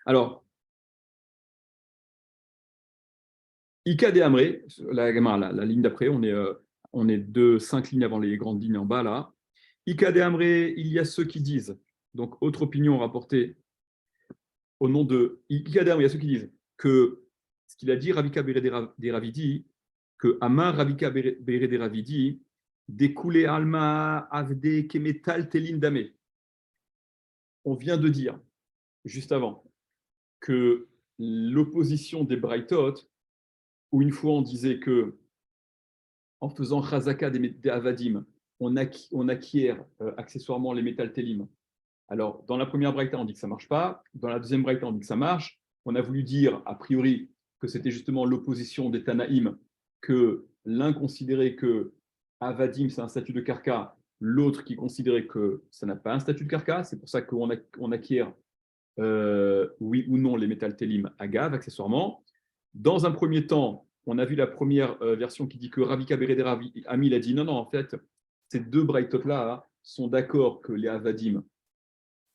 Alors, Ika de Amré, la ligne d'après, on est 5 lignes avant les grandes lignes en bas là. Ika de Amré, il y a ceux qui disent, donc autre opinion rapportée au nom de Ika de Amré, il y a ceux qui disent que ce qu'il a dit Ravika Bere Ravidi, que Amar Ravika Bere Ravidi, découlé Alma Avde Kemetal Telin Dame. On vient de dire, juste avant, que l'opposition des Braithot, où une fois on disait que en faisant Chazaka des Avadim, on acquiert accessoirement les métal télim. Alors, dans la première Braïta, on dit que ça ne marche pas. Dans la deuxième Braïta, on dit que ça marche. On a voulu dire, a priori, que c'était justement l'opposition des Tanaïm, que l'un considérait que Avadim, c'est un statut de karka, l'autre qui considérait que ça n'a pas un statut de karka. C'est pour ça qu'on acquiert, oui ou non, les métal télim agav, accessoirement. Dans un premier temps, on a vu la première version qui dit que Ravika Bereder Amil a dit non, en fait, ces deux Braithot-là sont d'accord que les Avadim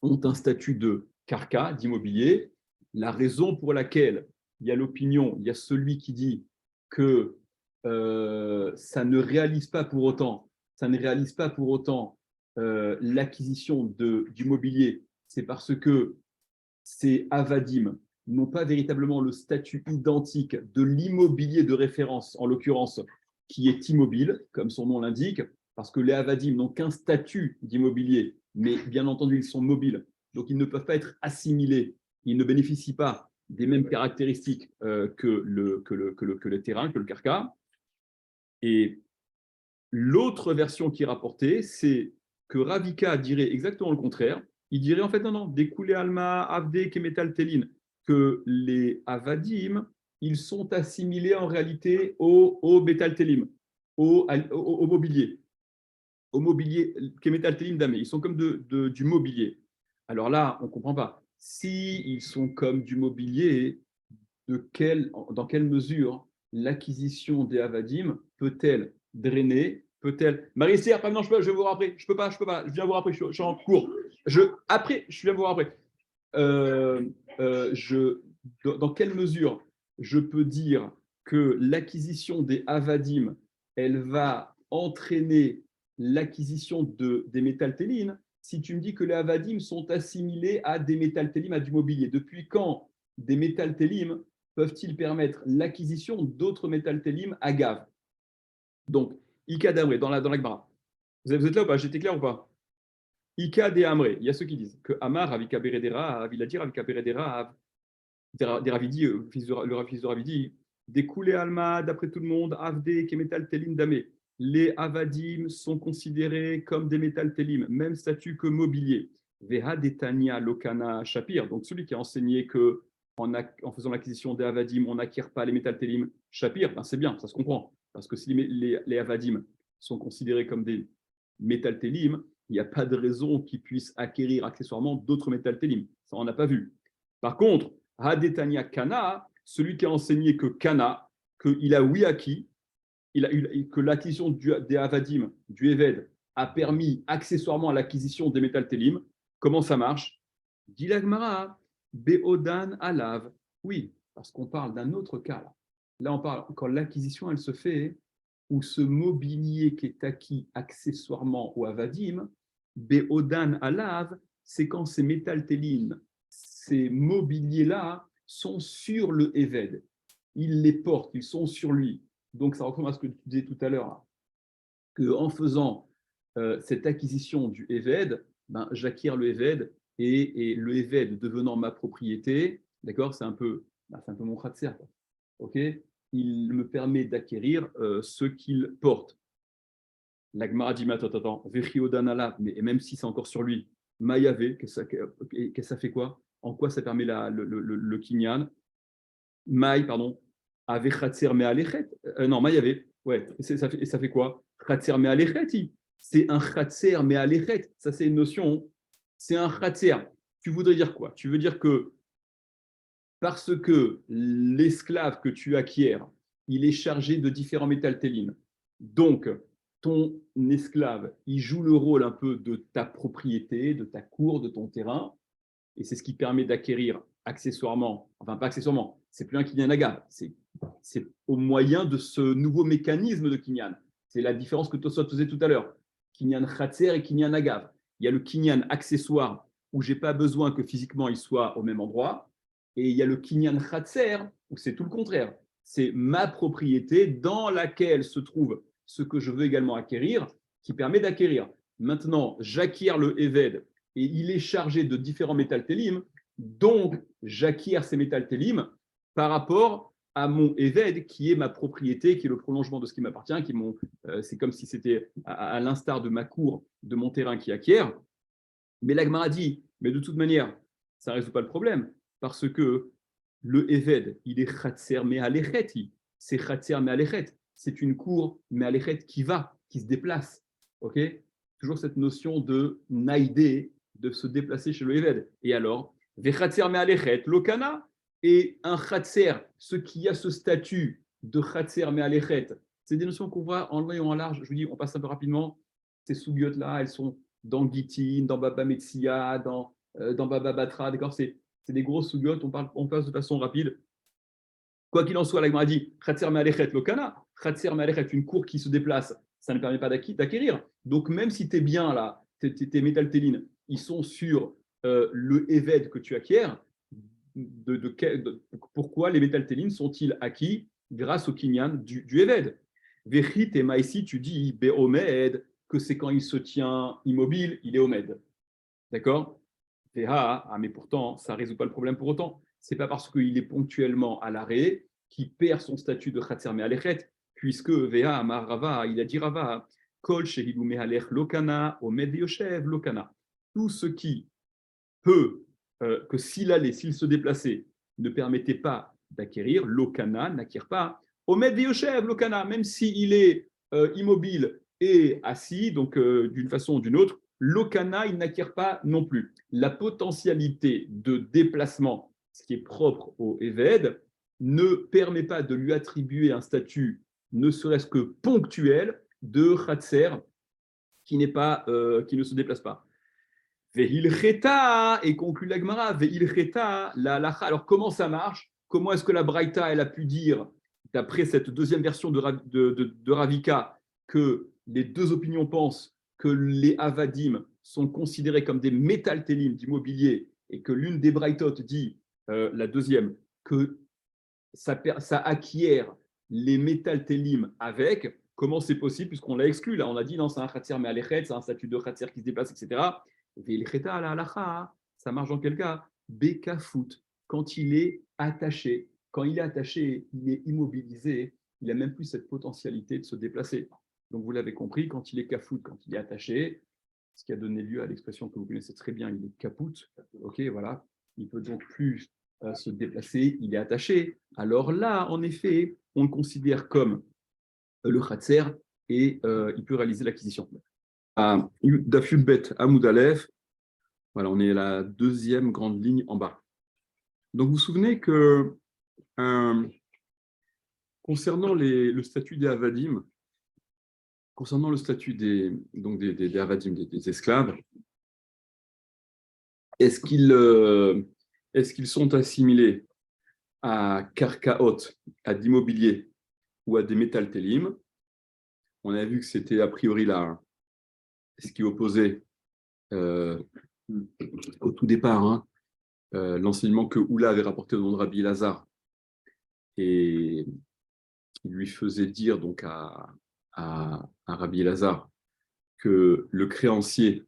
ont un statut de karka, d'immobilier, La raison pour laquelle il y a l'opinion, il y a celui qui dit que ça ne réalise pas pour autant, l'acquisition du mobilier, c'est parce que ces avadim n'ont pas véritablement le statut identique de l'immobilier de référence, en l'occurrence, qui est immobile, comme son nom l'indique, parce que les avadim n'ont qu'un statut d'immobilier, mais bien entendu, ils sont mobiles, donc ils ne peuvent pas être assimilés, ils ne bénéficient pas des mêmes caractéristiques que le terrain, que le carca. Et l'autre version qui est rapportée, c'est que Ravika dirait exactement le contraire. Il dirait en fait non, découlé alma, avde, kemetal telin, que les avadim, ils sont assimilés en réalité au metal telim, au mobilier. Au mobilier, kemetal telim damé. Ils sont comme du mobilier. Alors là, on ne comprend pas. Si ils sont comme du mobilier, dans quelle mesure l'acquisition des avadim peut-elle drainer, peut-elle… Marie-Cyr, non, je vais vous voir après. Je peux pas, je viens vous voir après, je suis en cours. Je viens vous voir après. Dans quelle mesure je peux dire que l'acquisition des avadim, elle va entraîner l'acquisition des métaltélines si tu me dis que les avadim sont assimilés à des métaltélim, à du mobilier? Depuis quand des métaltélim peuvent-ils permettre l'acquisition d'autres métaltélim agave? Donc, Ika d'Amré, dans la Gemara. Vous êtes là ou pas? J'étais clair ou pas? Ika de Amré, il y a ceux qui disent que Amar, Avika Beredera, Aviladir, Avika Beredera, des Ravidi, le fils de Ravidi, des Koulé Alma, d'après tout le monde, Avde, Kemetal Telim Damé. Les Avadim sont considérés comme des métal Telim, même statut que mobilier. Veha Detania Lokana Shapir, donc celui qui a enseigné que en faisant l'acquisition des Avadim, on n'acquiert pas les métal Telim Shapir, ben c'est bien, ça se comprend. Parce que si les Avadim sont considérés comme des métal Telim, il n'y a pas de raison qu'ils puissent acquérir accessoirement d'autres métal Telim. Ça, on n'a pas vu. Par contre, Hadetania Kana, celui qui a enseigné que Kana, qu'il a oui acquis, que l'acquisition des Avadim, du Eved, a permis accessoirement à l'acquisition des métal Telim. Comment ça marche? Dit l'Agmara, Beodan Alav. Oui, parce qu'on parle d'un autre cas. Là, on parle quand l'acquisition, elle se fait, où ce mobilier qui est acquis accessoirement au Avadim, Beodan Alav, c'est quand ces métal Telim, ces mobiliers-là, sont sur le Eved. Il les porte, ils sont sur lui. Donc, ça ressemble à ce que tu disais tout à l'heure, qu'en faisant cette acquisition du Eved, ben, j'acquiers le Eved et le Eved devenant ma propriété, d'accord, c'est un peu mon khatser, ok, il me permet d'acquérir ce qu'il porte. La Gemara dit, mais attends, mais même si c'est encore sur lui, Mayavé, que ça fait quoi? En quoi ça permet le kinyan? Maï, pardon, avec Khatser Me'alechet. Non, Mayavé, ouais, ça fait quoi? Khatser Me'alechet, c'est un Khatser Me'alechet. Ça, c'est une notion. C'est un Khatser. Tu voudrais dire quoi? Tu veux dire que parce que l'esclave que tu acquiers, il est chargé de différents métaltélim. Donc, ton esclave, il joue le rôle un peu de ta propriété, de ta cour, de ton terrain, et c'est ce qui permet d'acquérir accessoirement, enfin pas accessoirement, c'est plus un Kinyan Agav, c'est au moyen de ce nouveau mécanisme de Kinyan. C'est la différence que Tosot faisait tout à l'heure. Kinyan Khatser et Kinyan Agav. Il y a le Kinyan accessoire où je n'ai pas besoin que physiquement il soit au même endroit, et il y a le Kinyan Khatser où c'est tout le contraire. C'est ma propriété dans laquelle se trouve ce que je veux également acquérir, qui permet d'acquérir. Maintenant, j'acquiers le Eved et il est chargé de différents métaltélim, donc j'acquiers ces métaltélim par rapport à mon Eved qui est ma propriété, qui est le prolongement de ce qui m'appartient, c'est comme si c'était à l'instar de ma cour, de mon terrain qui acquiert. Mais l'Agmara dit, mais de toute manière, ça ne résout pas le problème, parce que le Eved, il est Khatser Me'alechet, c'est Khatser Me'alechet, c'est une cour Me'alechet qui se déplace. Ok, toujours cette notion de naïdé, de se déplacer chez le Eved. Et alors, Vechatser Me'alechet, Lokana, et un Khatser, ce qui a ce statut de Khatser Me'alechet, c'est des notions qu'on voit en long et en large. Je vous dis, on passe un peu rapidement. Ces soubiotes-là, elles sont dans Gitin, dans Baba Metsia, dans Baba Batra, d'accord, c'est des grosses sougiotes, on passe de façon rapide. Quoi qu'il en soit, la Gemara dit Khatser Me'alechet Lokana, Khatser Me'alechet, une cour qui se déplace, ça ne permet pas d'acquérir. Donc, même si tes biens là, tes métaltélines, ils sont sur le Eved que tu acquiers, pourquoi les métaltélines sont-ils acquis grâce au Kinyan du Eved? Vechit et Maïsi, tu dis Be'omed, que c'est quand il se tient immobile, il est Omed. D'accord? Mais pourtant, ça ne résout pas le problème pour autant. Ce n'est pas parce qu'il est ponctuellement à l'arrêt qu'il perd son statut de Khatser Me'alechet, puisque Veha Amar Rava, il a dit Rava, Kol Shehidu Me'alech Lokana, Omed Yoshev Lokana. Tout ce qui peut, que s'il se déplaçait, ne permettait pas d'acquérir, Lokana n'acquiert pas. Omed Yoshev Lokana, même s'il est immobile et assis, donc d'une façon ou d'une autre, Lokana, il n'acquiert pas non plus. La potentialité de déplacement, ce qui est propre au Eved, ne permet pas de lui attribuer un statut, ne serait-ce que ponctuel, de Khatser qui ne se déplace pas. Ve'ilcheta, et conclut la Gemara, Ve'ilcheta, la halacha. Alors comment ça marche? Comment est-ce que la Braïta, elle a pu dire, d'après cette deuxième version de Ravika, que les deux opinions pensent que les Avadim sont considérés comme des métaltélim d'immobilier et que l'une des Braïtot dit, la deuxième, que ça acquiert les métaltélim avec? Comment c'est possible puisqu'on l'a exclu? Là, on a dit non, c'est un khatser mais alechet, c'est un statut de khatser qui se déplace, etc. Ça marche dans quel cas? Bekafout, quand il est attaché. Quand il est attaché, il est immobilisé, il n'a même plus cette potentialité de se déplacer. Donc vous l'avez compris, quand il est kafout, quand il est attaché, ce qui a donné lieu à l'expression que vous connaissez très bien, il est kapout. Ok, voilà. Il ne peut donc plus se déplacer, il est attaché. Alors là, en effet, on le considère comme le khatser et il peut réaliser l'acquisition. Dafyudbet Amoud Aleph, voilà, on est à la deuxième grande ligne en bas. Donc vous vous souvenez que concernant le statut des Avadim, concernant le statut des Avadim, des esclaves, est-ce qu'ils sont assimilés à Karkaot, à d'immobilier ou à des métaltélim? On a vu que c'était a priori là ce qui opposait au tout départ l'enseignement que Oula avait rapporté au nom de Rabbi Lazare et qui lui faisait dire donc à Rabbi Lazare que le créancier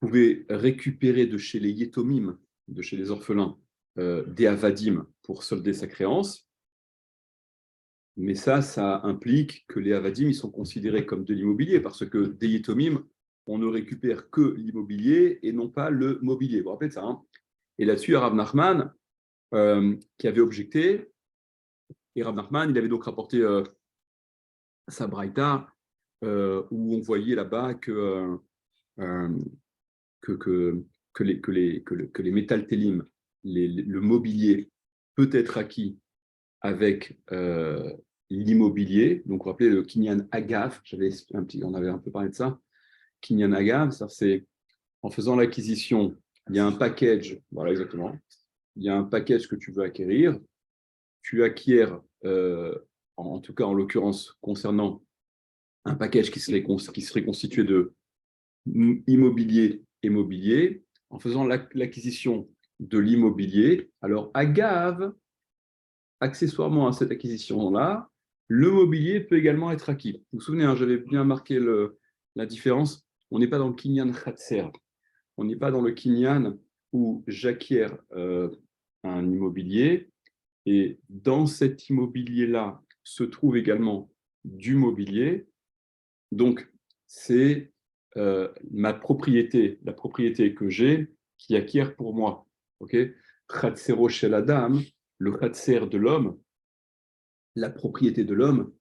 pouvait récupérer de chez les Yetomim, de chez les orphelins, des Avadim pour solder sa créance. Mais ça implique que les Avadim ils sont considérés comme de l'immobilier parce que des Yetomim, on ne récupère que l'immobilier et non pas le mobilier. Vous vous rappelez de ça, hein? Et là-dessus, Rav Nachman, qui avait objecté, et Rav Nachman, il avait donc rapporté sa braïta, où on voyait là-bas que les métaltélim, le mobilier peut être acquis avec l'immobilier. Donc, vous vous rappelez le Kinyan Agav, on avait un peu parlé de ça. Kinyan Agav, c'est en faisant l'acquisition, il y a un package, voilà exactement, il y a un package que tu veux acquérir, tu acquiers, en tout cas en l'occurrence concernant un package qui serait constitué de immobilier et mobilier, en faisant l'acquisition de l'immobilier, alors agave, accessoirement à cette acquisition-là, le mobilier peut également être acquis. Vous vous souvenez, j'avais bien marqué la différence, on n'est pas dans le kinyan khatser, on n'est pas dans le kinyan où j'acquiers un immobilier et dans cet immobilier-là se trouve également du mobilier. Donc, c'est ma propriété, la propriété que j'ai qui acquiert pour moi. Ok? Khatsero shel Adam, le khatser de l'homme, la propriété de l'homme,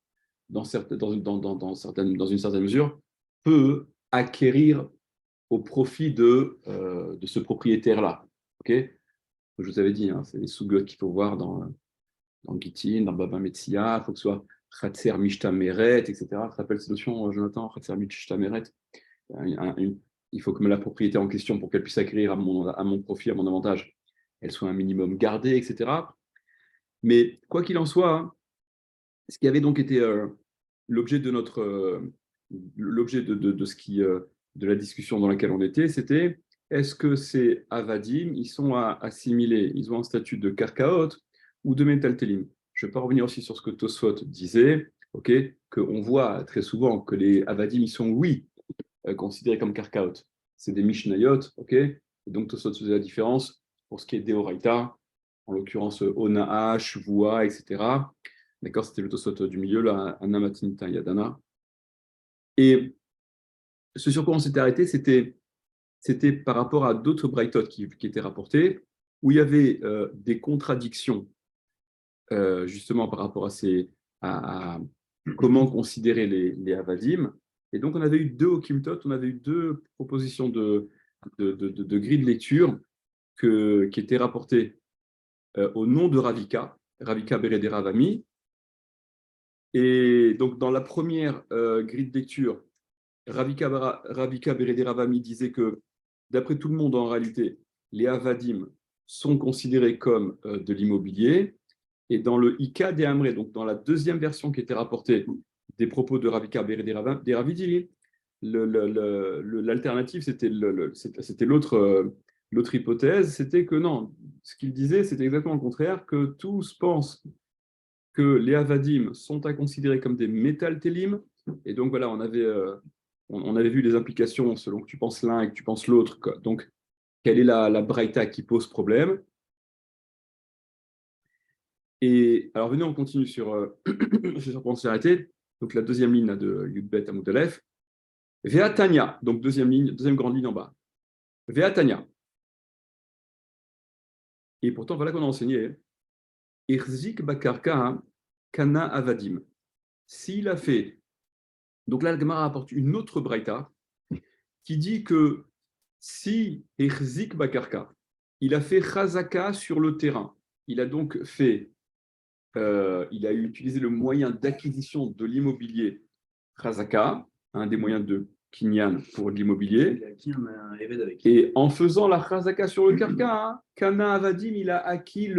dans une certaine mesure, peut acquérir au profit de ce propriétaire-là. Ok? Je vous avais dit, c'est les sous-gots qu'il faut voir dans Gittin, dans Baba Metzia, il faut que ce soit Khatser Mishta Meret, etc. Tu te rappelles cette notion, Jonathan, Khatser Mishta Meret? Il faut que la propriété en question, pour qu'elle puisse acquérir à mon profit, à mon avantage, elles soient un minimum gardées, etc. Mais quoi qu'il en soit, hein, ce qui avait donc été l'objet de l'objet de ce qui, de la discussion dans laquelle on était, c'était est-ce que ces avadim, ils sont assimilés, ils ont un statut de karkaot ou de metaltélim. Je ne vais pas revenir aussi sur ce que Tosfot disait, ok, qu'on voit très souvent que les avadim, ils sont, oui, considérés comme karkaot. C'est des mishnayot, ok, et donc Tosfot faisait la différence pour ce qui est deoraita, en l'occurrence onaa, shvua, etc. D'accord, c'était le Tosfot du milieu, là, Anamatinita Yadana. Et ce sur quoi on s'était arrêté, c'était par rapport à d'autres braïtot qui étaient rapportés, où il y avait des contradictions, justement par rapport à comment considérer les avadim. Et donc, on avait eu deux okimtot, on avait eu deux propositions de grille de lecture qui étaient rapportées au nom de Ravika Beredé Ravami. Et donc, dans la première grille de lecture, Ravika Beredé Ravami disait que, d'après tout le monde, en réalité, les avadim sont considérés comme de l'immobilier. Et dans le Ika de Amré, donc dans la deuxième version qui était rapportée des propos de Ravika Beredé Ravidi, l'alternative, c'était l'autre hypothèse, c'était que non, ce qu'il disait, c'était exactement le contraire, que tous pensent que les avadim sont à considérer comme des métaltélim. Et donc voilà, on avait vu les implications selon que tu penses l'un et que tu penses l'autre. Donc, quelle est la braïta qui pose problème? Et alors, venez, on continue sur sur quoi on s'est arrêté. Donc, la deuxième ligne là, de Yudbet à Moudalef. Veatania, donc deuxième grande ligne en bas. Veatania. Et pourtant, voilà qu'on a enseigné. Irzik Bakarka Kana Avadim. S'il a fait. Donc là, le Gemara apporte une autre braïta qui dit que si Irzik Bakarka, il a fait Chazaka sur le terrain, il a donc fait, il a utilisé le moyen d'acquisition de l'immobilier Chazaka, un des moyens de Kinyan pour l'immobilier. Et en faisant la Chazaka sur le Karka, Kana Avadim, il a acquis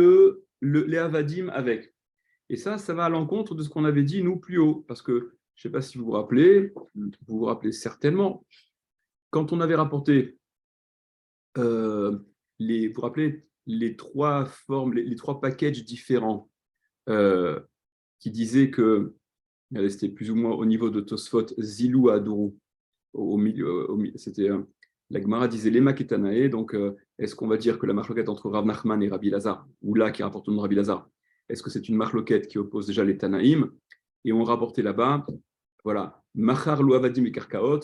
les Avadim avec. Et ça va à l'encontre de ce qu'on avait dit, nous, plus haut. Parce que, je ne sais pas si vous vous rappelez certainement, quand on avait rapporté, vous vous rappelez, les trois formes, les trois packages différents qui disaient que, c'était plus ou moins au niveau de Tosfot, Zilou Adourou, au milieu, c'était, la Gemara disait Lema Ketanae, donc est-ce qu'on va dire que la marloquette entre Rav Nachman et Rabbi Lazar, ou là qui rapporte le nom de Rabbi Lazar, est-ce que c'est une marloquette qui oppose déjà les Tanaïm? Et on rapportait là-bas, voilà, Machar lo Avadim et Karkaot,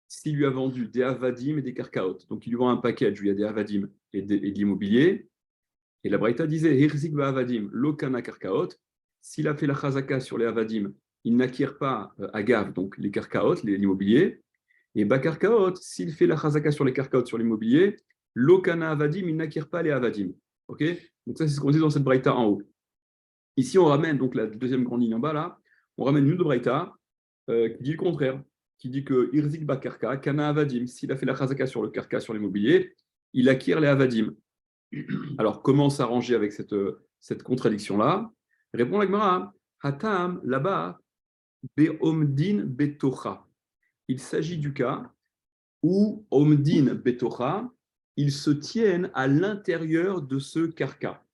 s'il lui a vendu des Avadim et des Karkaot, donc il lui vend un package où il y a des Avadim et de l'immobilier, et la Braïta disait Hirzik va Avadim, Lokana Karkaot, s'il a fait la Chazaka sur les Avadim, il n'acquiert pas Agav, donc les Karkaot, l'immobilier. Et Bakarkaot, s'il fait la chazaka sur les karkaot, sur l'immobilier, l'okana avadim, il n'acquiert pas les avadim. Ok? Donc ça, c'est ce qu'on dit dans cette braïta en haut. Ici, on ramène donc la deuxième grande ligne en bas, là, on ramène une autre braïta qui dit le contraire, qui dit que Irzik Bakarka, kana avadim, s'il a fait la chazaka sur le karka, sur l'immobilier, il acquiert les avadim. Alors, comment s'arranger avec cette contradiction-là? Répond la Gemara, Hatam, là-bas, Be'omdin Betocha. Il s'agit du cas où Omdin Betocha, ils se tiennent à l'intérieur de ce karka.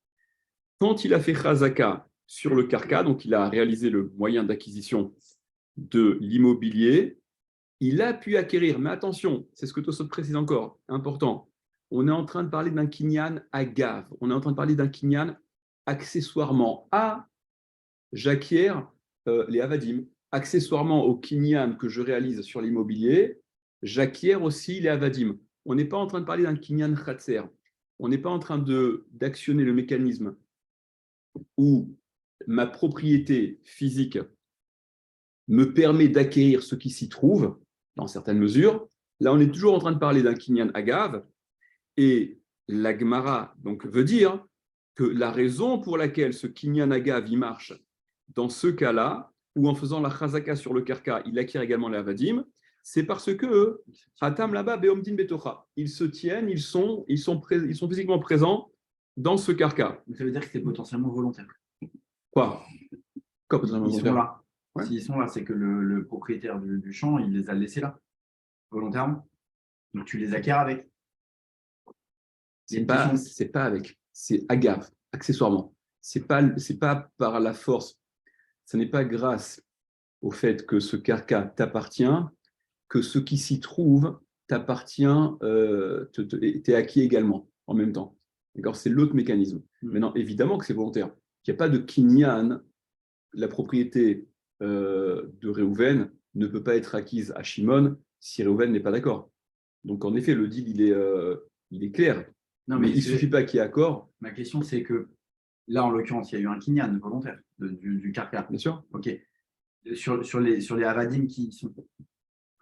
Quand il a fait Chazaka sur le karka, donc il a réalisé le moyen d'acquisition de l'immobilier, il a pu acquérir, mais attention, c'est ce que Tosot précise encore, important, on est en train de parler d'un kinyan agav, on est en train de parler d'un kinyan accessoirement à, j'acquiers les avadim, accessoirement au kinyan que je réalise sur l'immobilier, j'acquiers aussi les avadim. On n'est pas en train de parler d'un kinyan khatser. On n'est pas en train d'actionner le mécanisme où ma propriété physique me permet d'acquérir ce qui s'y trouve, dans certaines mesures. Là, on est toujours en train de parler d'un kinyan agav, et la Gemara donc, veut dire que la raison pour laquelle ce kinyan agav y marche dans ce cas-là, ou en faisant la chazaka sur le karka, il acquiert également les avadim, c'est parce que Hatam là-bas, Beomdin Betocha, ils se tiennent, ils sont physiquement présents dans ce carca. Ça veut dire que c'est potentiellement volontaire. Quoi? Quoi potentiellement Ils sont volontaire? là. Ouais. S'ils sont là, c'est que le propriétaire du champ, il les a laissés là, volontairement. Donc tu les acquiers avec. C'est pas avec, c'est agave, accessoirement. C'est pas par la force. Ce n'est pas grâce au fait que ce carca t'appartient que ce qui s'y trouve t'appartient, t'est acquis également en même temps. D'accord? C'est l'autre mécanisme. Maintenant, évidemment que c'est volontaire. Il n'y a pas de kinyan. La propriété de Réhouven ne peut pas être acquise à Shimon si Réhouven n'est pas d'accord. Donc, en effet, le deal, il est clair. Non, mais il ne suffit pas qu'il y ait accord. Ma question, c'est que là, en l'occurrence, il y a eu un kinyan volontaire du carca. Bien sûr. OK. Sur les avadim qui sont.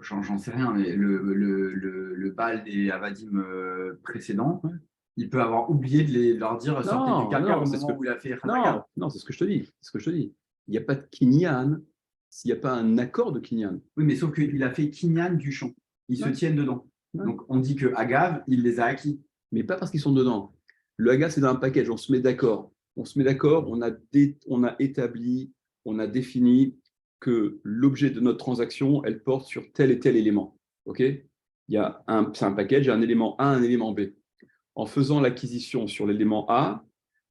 J'en sais rien, mais le bal des avadim précédents, il peut avoir oublié de leur dire sortez du carca au moment où il a fait Khazaka. Non, c'est ce que je te dis. Il n'y a pas de kinyan s'il n'y a pas un accord de kinyan. Oui, mais sauf qu'il a fait kinyan du champ. Ils se tiennent dedans. Donc, on dit que Agav, il les a acquis. Mais pas parce qu'ils sont dedans. Le Agav, c'est dans un package. On se met d'accord. On a établi, on a défini que l'objet de notre transaction, elle porte sur tel et tel élément. OK? C'est un package, il y a un élément A, un élément B. En faisant l'acquisition sur l'élément A,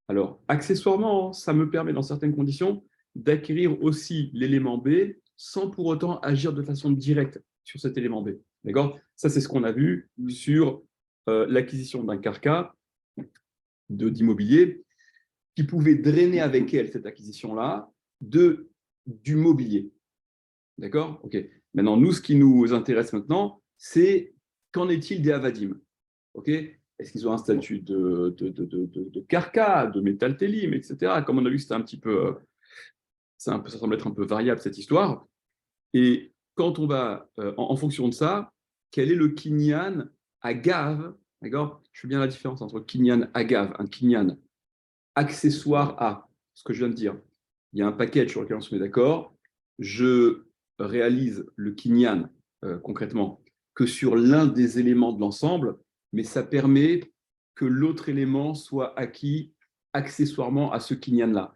alors accessoirement, ça me permet dans certaines conditions d'acquérir aussi l'élément B sans pour autant agir de façon directe sur cet élément B. D'accord? Ça, c'est ce qu'on a vu sur l'acquisition d'un carca d'immobilier qui pouvait drainer avec elle, cette acquisition-là, du mobilier. D'accord? OK. Maintenant, nous, ce qui nous intéresse maintenant, c'est qu'en est-il des avadim? OK? Est-ce qu'ils ont un statut de carca, de métal télim, etc. Comme on a vu, c'était un petit peu, ça semble être un peu variable, cette histoire. Et quand on va, en fonction de ça, quel est le kinyan agav? D'accord? Je fais bien la différence entre kinyan agav, un kinyan accessoire à ce que je viens de dire. Il y a un package sur lequel on se met d'accord. Je réalise le kinyan concrètement que sur l'un des éléments de l'ensemble, mais ça permet que l'autre élément soit acquis accessoirement à ce kinyan-là.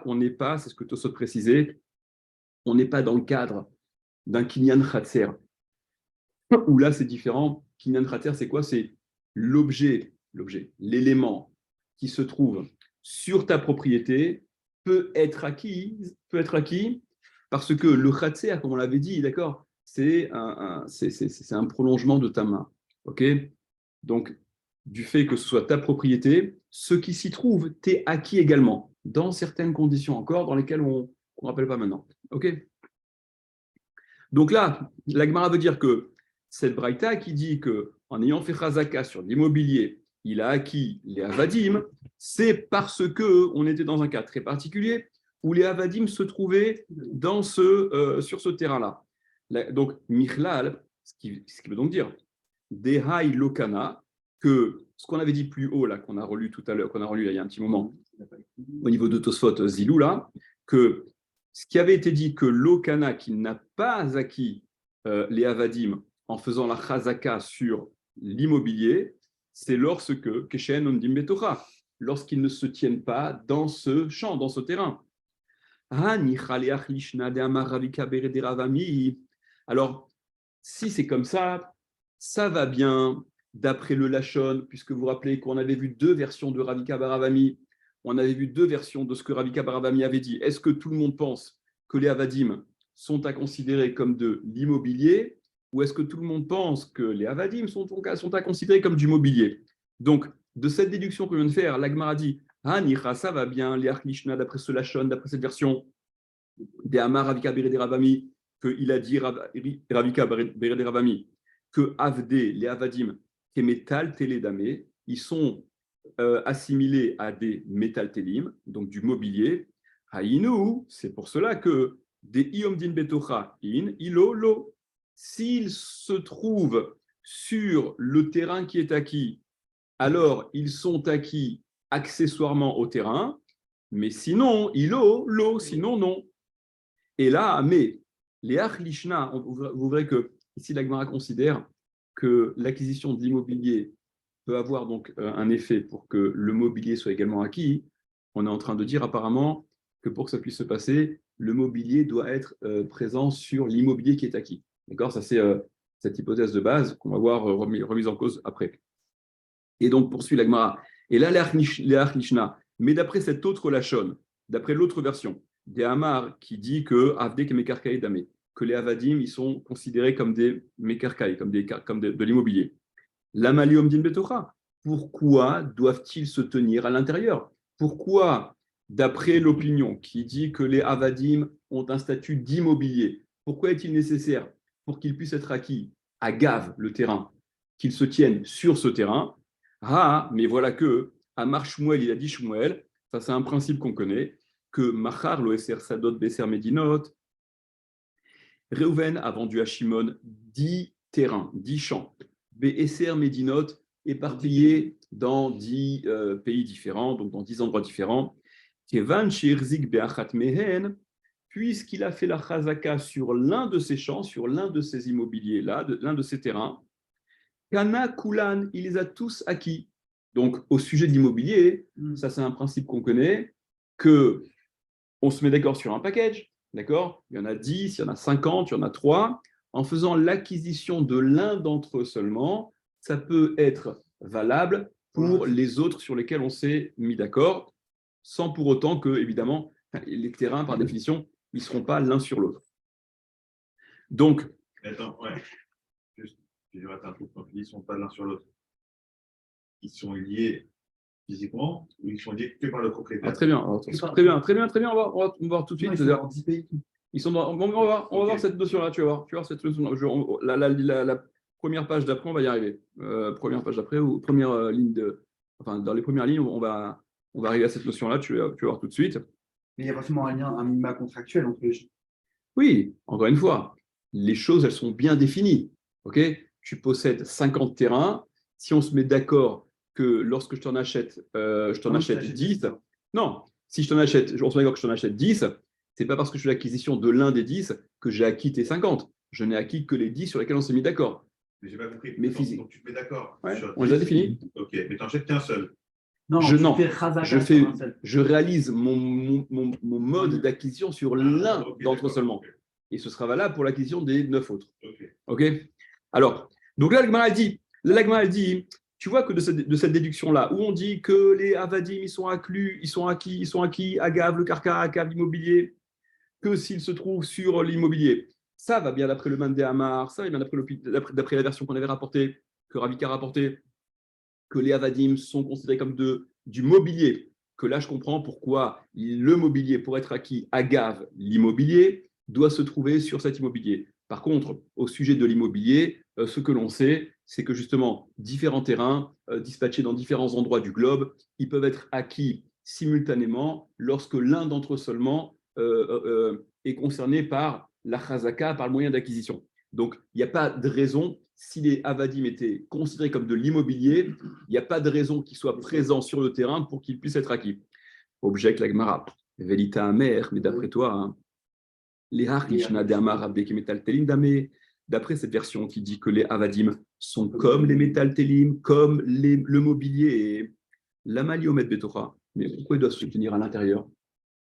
On n'est pas, c'est ce que Tosot précisait, on n'est pas dans le cadre d'un kinyan khatser, où là c'est différent. Kinyan khatser, c'est quoi? C'est l'élément qui se trouve sur ta propriété peut être acquis parce que le khatser, comme on l'avait dit, d'accord, c'est un prolongement de ta main. OK? Donc, du fait que ce soit ta propriété, ce qui s'y trouve t'est acquis également, dans certaines conditions encore, dans lesquelles on ne rappelle pas maintenant. OK? Donc là, la Gemara veut dire que cette braïta qui dit qu'en ayant fait chazaka sur l'immobilier, il a acquis les avadim, c'est parce qu'on était dans un cas très particulier où les avadim se trouvaient sur ce terrain-là. Donc, Michlal, ce qui veut donc dire Dehai Lokana, que ce qu'on avait dit plus haut, là, qu'on a relu tout à l'heure, qu'on a relu là, il y a un petit moment, au niveau de Tosfot Zilou, là, que ce qui avait été dit que Lokana, qui n'a pas acquis les avadim en faisant la chazaka sur l'immobilier, c'est lorsque Keshen Ondim Betocha, lorsqu'ils ne se tiennent pas dans ce champ, dans ce terrain. Alors, si c'est comme ça va bien, d'après le Lachon, puisque vous vous rappelez qu'on avait vu deux versions de Ravika Baravami, on avait vu deux versions de ce que Ravika Baravami avait dit. Est-ce que tout le monde pense que les avadim sont à considérer comme de l'immobilier, ou est-ce que tout le monde pense que les avadim sont à considérer comme du mobilier? Donc, de cette déduction qu'on vient de faire, l'Agmara dit ça va bien, les Arklishna, d'après ce Lachon, d'après cette version, des Amar Ravika Berede Ravami, qu'il a dit Ravika Berede Ravami, que Avdé, les Avadim, qui est métal télédamé, ils sont assimilés à des métal télim, donc du mobilier. Haïnou, c'est pour cela que des Iomdin Betocha in, ilo lo, s'ils se trouvent sur le terrain qui est acquis, alors ils sont acquis accessoirement au terrain, mais sinon, ilo lo, sinon non. Et là, mais les Achlishna, vous verrez que ici la Gemara considère que l'acquisition de l'immobilier peut avoir donc un effet pour que le mobilier soit également acquis, on est en train de dire apparemment que pour que ça puisse se passer, le mobilier doit être présent sur l'immobilier qui est acquis. D'accord? Ça, c'est cette hypothèse de base qu'on va voir remise en cause après. Et donc, poursuit la Gemara. Et là, l'Each Nishna, mais d'après cette autre Lachon, d'après l'autre version, des Hamar qui dit que Avdek et Mekarkaï Damé, que les Avadim, ils sont considérés comme des Mekarkaï, comme de l'immobilier. L'Amalium din Betocha, pourquoi doivent-ils se tenir à l'intérieur? Pourquoi, d'après l'opinion qui dit que les Avadim ont un statut d'immobilier, pourquoi est-il nécessaire pour qu'ils puissent être acquis à Gav, le terrain, qu'ils se tiennent sur ce terrain? Ah, mais voilà que, à Shmuel, il a dit Shmuel, ça c'est un principe qu'on connaît, que Machar, l'Oeser Sadot, Besser Medinot, Reuven a vendu à Shimon 10 terrains, 10 champs, Besser Medinot, éparpillés dans 10 pays différents, donc dans 10 endroits différents. Kevan Shirzik Beachat Mehen, puisqu'il a fait la chazaka sur l'un de ces champs, sur l'un de ces immobiliers-là, l'un de ces terrains, Kana Kulan, il les a tous acquis. Donc, au sujet de l'immobilier, ça c'est un principe qu'on connaît, que on se met d'accord sur un package, d'accord? Il y en a 10, il y en a 50, il y en a 3. En faisant l'acquisition de l'un d'entre eux seulement, ça peut être valable pour les autres sur lesquels on s'est mis d'accord, sans pour autant que, évidemment, les terrains, par définition, ils ne seront pas l'un sur l'autre. Donc... Attends, ouais. Juste, je vais un truc. Donc, ils ne sont pas l'un sur l'autre. Ils sont liés physiquement ou ils sont liés que par le propriétaire? Très bien. Alors, très bien. On va voir tout de suite. Ils sont dans, on va voir cette notion-là, tu vas voir cette notion. La première page d'après, on va y arriver. Première page d'après ou première ligne enfin, dans les premières lignes, on va arriver à cette notion-là, tu vas voir tout de suite. Mais il y a forcément un minima contractuel entre les. Oui, encore une fois, les choses, elles sont bien définies. Ok, tu possèdes 50 terrains. Si on se met d'accord que lorsque je t'en achète 10, non, si je t'en achète, on se met d'accord que je t'en achète 10, c'est pas parce que je fais l'acquisition de l'un des 10 que j'ai acquis tes 50. Je n'ai acquis que les 10 sur lesquels on s'est mis d'accord. Mais j'ai pas compris. Mais physique. Donc tu te mets d'accord. Ouais, on les a définis. Ok, mais tu n'en achètes qu'un seul. Non, je réalise mon mode d'acquisition sur l'un d'entre eux seulement. Okay. Et ce sera valable pour l'acquisition des 9 autres. Ok. Alors, donc là, l'Agmara dit, tu vois que de cette déduction-là, où on dit que les Avadim, ils sont acquis, Agav, le Karka, Agav, l'immobilier, que s'ils se trouvent sur l'immobilier, ça va bien d'après le Mandé Amar, ça va bien d'après la version qu'on avait rapportée, que Ravika a rapportée, que les Avadim sont considérés comme du mobilier, que là je comprends pourquoi le mobilier, pour être acquis Agav, l'immobilier, doit se trouver sur cet immobilier. Par contre, au sujet de l'immobilier, ce que l'on sait, c'est que justement, différents terrains dispatchés dans différents endroits du globe, ils peuvent être acquis simultanément lorsque l'un d'entre eux seulement est concerné par la chazaka, par le moyen d'acquisition. Donc, il n'y a pas de raison, si les avadim étaient considérés comme de l'immobilier, il n'y a pas de raison qu'ils soient présents sur le terrain pour qu'ils puissent être acquis. Objecte la Gemara. Velita amer, mais d'après toi, hein, d'après cette version qui dit que les avadim sont comme les métaltélim, comme le mobilier, la maliomet betora, mais pourquoi ils doivent se tenir à l'intérieur?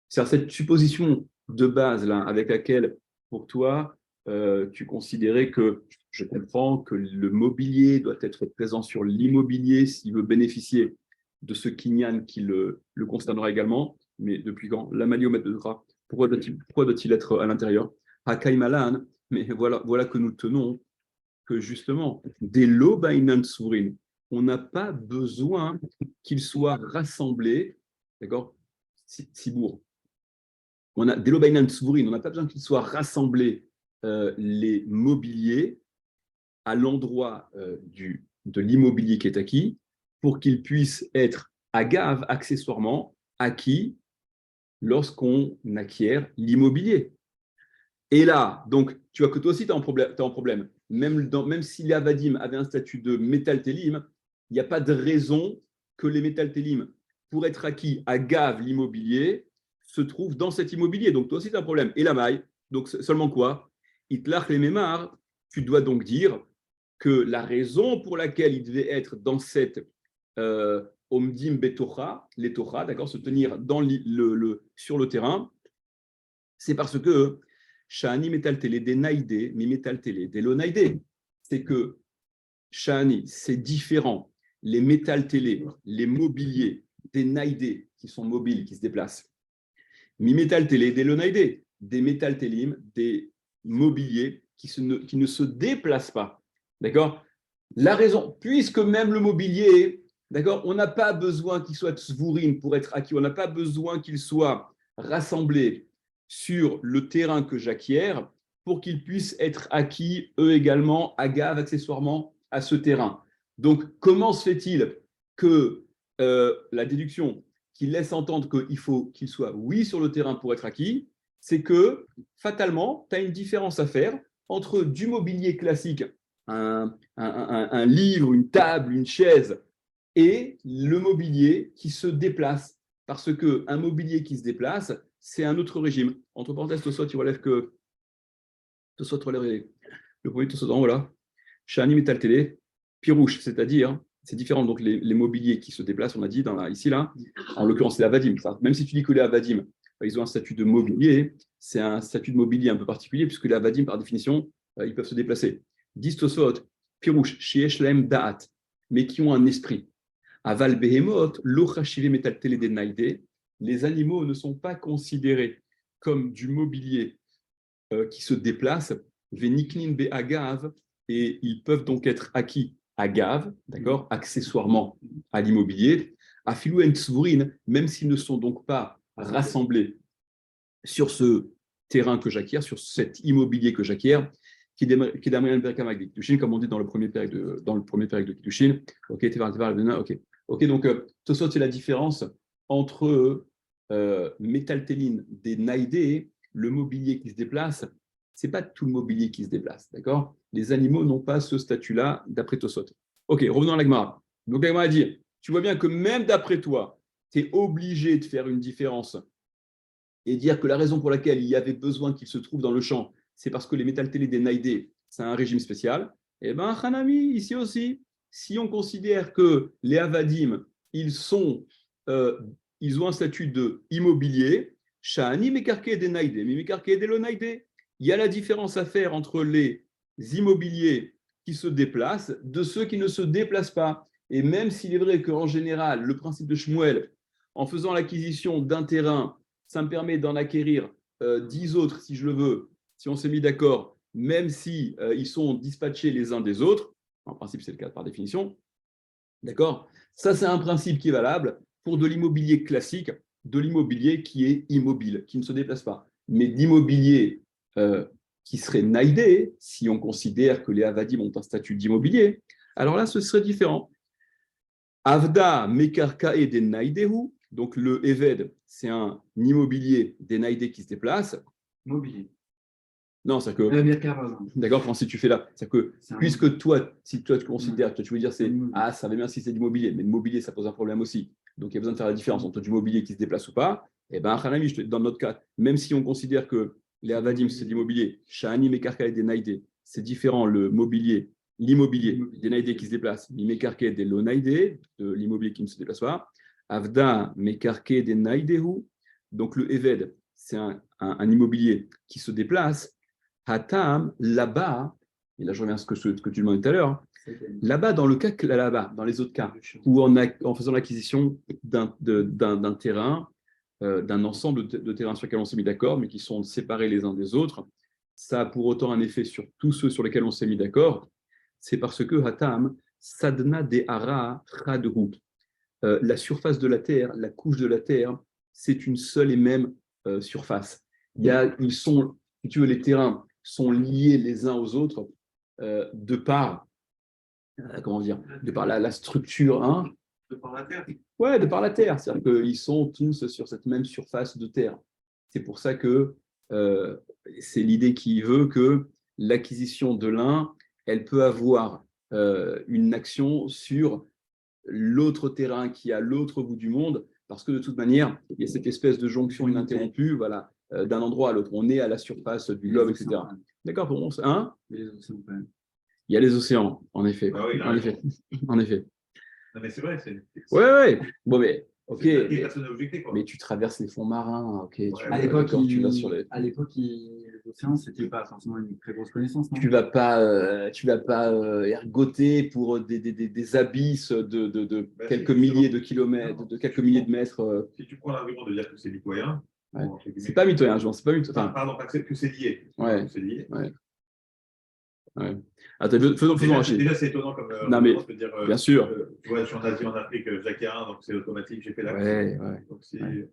C'est cette supposition de base là, avec laquelle, pour toi, tu considérais que je comprends que le mobilier doit être présent sur l'immobilier s'il veut bénéficier de ce kinyan qui le concernera également, mais depuis quand? La maliomet betora. Pourquoi doit-il être à l'intérieur? Hakaimalan, mais voilà que nous tenons que justement, des lobainan sourin, on n'a pas besoin qu'ils soient rassemblés, d'accord? Sibour. On a des lobainan sourin, on n'a pas besoin qu'ils soient rassemblés les mobiliers à l'endroit de l'immobilier qui est acquis pour qu'ils puissent être agave accessoirement acquis lorsqu'on acquiert l'immobilier. Et là, donc, tu vois que toi aussi, tu as un problème. Même si les avadim avaient un statut de métal-télim, il n'y a pas de raison que les métal-télim, pour être acquis à Gav, l'immobilier, se trouvent dans cet immobilier. Donc, toi aussi, tu as un problème. Et la maille, donc seulement quoi? Itlach les mémar, tu dois donc dire que la raison pour laquelle il devait être dans cette Omdim Betocha, les Torah, d'accord, se tenir sur le terrain, c'est parce que Shani Metaltele des Naïdé, Mi Metaltele des Lonaïdé. C'est que Shani, c'est différent. Les Metaltele, les mobiliers des Naïdé, qui sont mobiles, qui se déplacent. Mi Metaltele des Lonaïdé, des Metaltelim, des mobiliers qui ne se déplacent pas. D'accord? La raison, puisque même le mobilier, d'accord, on n'a pas besoin qu'il soit tzvourim pour être acquis, on n'a pas besoin qu'il soit rassemblé sur le terrain que j'acquiers pour qu'ils puissent être acquis, eux également, agave accessoirement à ce terrain. Donc, comment se fait-il que la déduction qui laisse entendre qu'il faut qu'il soit oui sur le terrain pour être acquis, c'est que fatalement, tu as une différence à faire entre du mobilier classique, un livre, une table, une chaise, et le mobilier qui se déplace. Parce qu'un mobilier qui se déplace, c'est un autre régime. Entre parenthèses, Tosot, tu relèves que Tosot relève le premier Tosot en haut là. Shani Metal Télé, Pirouche, c'est-à-dire, c'est différent. Donc les mobiliers qui se déplacent, on a dit ici là, en l'occurrence c'est l'avadim. Même si tu dis que les avadim, ils ont un statut de mobilier, c'est un statut de mobilier un peu particulier puisque les avadim, par définition, ils peuvent se déplacer. 10 Tosot, Pirouche, Shiesh Laem Da'at, mais qui ont un esprit. Aval Behemoth, Lochachive Metal Télé des Naïdé, les animaux ne sont pas considérés comme du mobilier qui se déplace, Veniknin Be Agav, et ils peuvent donc être acquis agave, d'accord, accessoirement à l'immobilier, à Filou en Tzvourin, même s'ils ne sont donc pas rassemblés sur ce terrain que j'acquiers, sur cet immobilier que j'acquiers, qui est d'Amrian Berkamag de Kiddushin, comme on dit dans le premier période de Kiddushin. Ok, ok, donc Tosot, c'est la différence entre métaltéline des naïdés, le mobilier qui se déplace. C'est pas tout le mobilier qui se déplace, d'accord? Les animaux n'ont pas ce statut-là d'après Tosot. Ok, revenons à l'Agmara. Donc l'Agmara dit, tu vois bien que même d'après toi, tu es obligé de faire une différence et dire que la raison pour laquelle il y avait besoin qu'il se trouve dans le champ, c'est parce que les métaltélés des naïdés, c'est un régime spécial. Eh bien, Hanami, ici aussi, si on considère que les avadim, ils ont un statut de immobilier, Shani mekarke des naïdés, mais mekarke des lo naïdés. Il y a la différence à faire entre les immobiliers qui se déplacent de ceux qui ne se déplacent pas. Et même s'il est vrai qu'en général, le principe de Shmuel, en faisant l'acquisition d'un terrain, ça me permet d'en acquérir 10 autres si je le veux, si on s'est mis d'accord, même si ils sont dispatchés les uns des autres, en principe c'est le cas par définition, d'accord? Ça c'est un principe qui est valable pour de l'immobilier classique, de l'immobilier qui est immobile, qui ne se déplace pas. Mais d'immobilier qui serait naïdé, si on considère que les avadim ont un statut d'immobilier, alors là ce serait différent. Avda mekarkae de naïdehu, donc le Eved, c'est un immobilier des naïdés qui se déplace. Mobilier. Non, c'est que. D'accord, si tu fais là. C'est que, puisque toi, si toi tu considères, toi, tu veux dire, c'est ça va bien si c'est du mobilier, mais le mobilier, ça pose un problème aussi. Donc il y a besoin de faire la différence entre du mobilier qui se déplace ou pas. Et bien, dans notre cas, même si on considère que les avadim, c'est de l'immobilier, Shani mekarkae des naïdés, c'est différent, l'immobilier des naïdés qui se déplacent, l'imekarke des lo naïdés, de l'immobilier qui ne se déplace pas. Avda mekarke des naïdehu, donc le Eved, c'est un immobilier qui se déplace. Hatam, là-bas, et là je reviens à ce que tu demandais tout à l'heure, là-bas, dans le cas là-bas, dans les autres cas, où en faisant l'acquisition d'un terrain, d'un ensemble de terrains sur lesquels on s'est mis d'accord, mais qui sont séparés les uns des autres, ça a pour autant un effet sur tous ceux sur lesquels on s'est mis d'accord, c'est parce que Hatam, Sadna de Hara Chadhu, la surface de la Terre, la couche de la Terre, c'est une seule et même surface. Ils sont, si tu veux, les terrains sont liés les uns aux autres de par, comment dire, de par la structure. Hein, de par la terre. Ouais, de par la Terre. C'est-à-dire qu'ils sont tous sur cette même surface de Terre. C'est pour ça que c'est l'idée qui veut que l'acquisition de l'un, elle peut avoir une action sur l'autre terrain qui est à l'autre bout du monde, parce que de toute manière, il y a cette espèce de jonction ininterrompue, voilà, d'un endroit à l'autre. On est à la surface du globe, etc. D'accord pour moi, hein? Il y a les océans, en effet. Ah oui, il a En raison. effet. En effet. Non, mais c'est vrai, c'est Ouais. Bon, mais, ok. personne n'a objecté, quoi. Mais tu traverses les fonds marins, ok. À l'époque, tu vas sur les. l'océan, c'était pas forcément une très grosse connaissance, non? Tu vas pas ergoter pour des abysses de Bah, quelques si, milliers de justement. kilomètres, Non, de quelques milliers de mètres. Si tu prends l'argument de dire que c'est mitoyen, Ouais. bon, entre guillemets, C'est pas mitoyen, Jean, c'est pas mitoyen. Enfin, pardon, pas que c'est lié. Ouais. C'est lié. Ouais. Attends, faisons Rachid. Déjà, c'est étonnant comme Non, mais, de dire, bien sûr. tu vois, je suis en Asie, en Afrique, Jacques 1, donc c'est automatique, j'ai fait la Ouais. Donc, c'est... Ouais.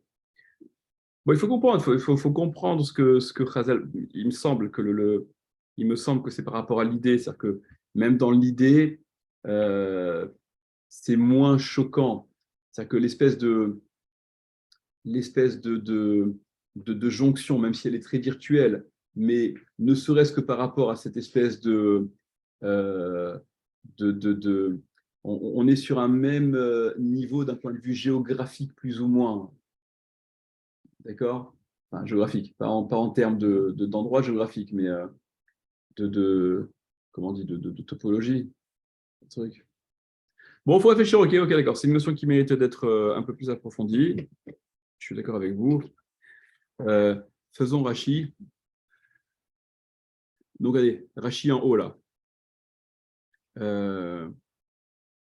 Bon, il faut comprendre, faut comprendre ce que Chazal. Il me semble que il me semble que c'est par rapport à l'idée, c'est-à-dire que même dans l'idée, c'est moins choquant. C'est-à-dire que l'espèce de jonction, même si elle est très virtuelle, mais ne serait-ce que par rapport à cette espèce euh, on est sur un même niveau d'un point de vue géographique plus ou moins, d'accord? Enfin, géographique, pas en termes d'endroit géographique, mais comment on dit, de topologie, truc. Bon, il faut réfléchir, ok, d'accord. C'est une notion qui mérite d'être un peu plus approfondie. Je suis d'accord avec vous. Faisons Rachi. Donc, allez, Rachi en haut, là.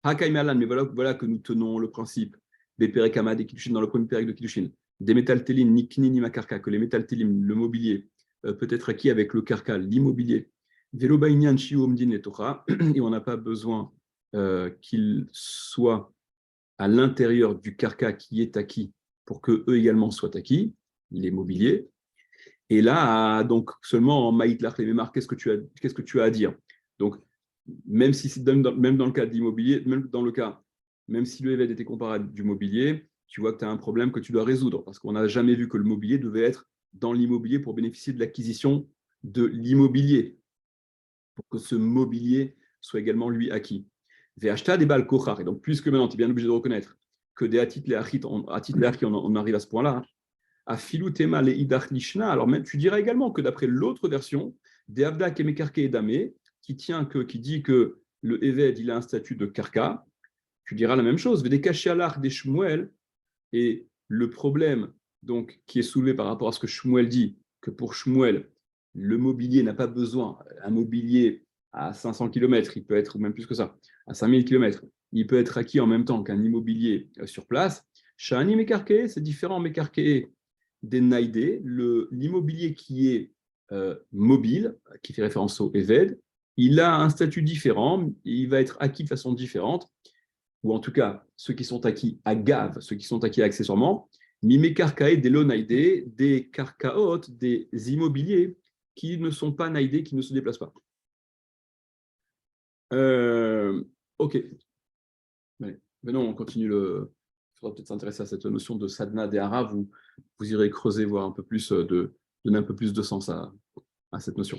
Hakaimalan, mais voilà que nous tenons le principe. Des Perekama, des Kiddushin, dans le premier Perek de Kiddushin. Des métaltélim, ni Kni, ni Makarka, que les métaltélim, le mobilier, peut être acquis avec le karka, l'immobilier. Velo Bainyan, Shiu Omdin et Torah, et on n'a pas besoin qu'il soit à l'intérieur du karka qui est acquis pour qu'eux également soient acquis, les mobiliers. Et là, donc seulement en Maïtlach les Mémar, qu'est-ce que tu as à dire? Donc, même dans le cas d'immobilier, même si le Eved était comparable du mobilier, tu vois que tu as un problème que tu dois résoudre, parce qu'on n'a jamais vu que le mobilier devait être dans l'immobilier pour bénéficier de l'acquisition de l'immobilier, pour que ce mobilier soit également lui acquis. Vhta des balles kochar. Et donc, puisque maintenant tu es bien obligé de reconnaître que des atit les achit, on arrive à ce point-là, à filou tema les idach lishna, alors même tu dirais également que d'après l'autre version, des avda kemekarke et damé, qui dit que le Eved il a un statut de karka, tu diras la même chose. Des cachés à l'arc des Shmuel, et le problème donc qui est soulevé par rapport à ce que Shmuel dit, que pour Shmuel, le mobilier n'a pas besoin, un mobilier à 500 km, il peut être, ou même plus que ça, à 5000 km, il peut être acquis en même temps qu'un immobilier sur place. Shani Mekarke, c'est différent Mekarke des Naïdé, l'immobilier qui est mobile, qui fait référence au Eved, il a un statut différent, il va être acquis de façon différente, ou en tout cas, ceux qui sont acquis à Gav, ceux qui sont acquis accessoirement, Mimé Karkae, des Lonaïdé, des Karkaot, des immobiliers qui ne sont pas naïdés, qui ne se déplacent pas. Ok. Allez. Maintenant, on continue il faudra peut-être s'intéresser à cette notion de sadhana des Arabes, vous irez creuser, voir un peu plus, donner un peu plus de sens à cette notion.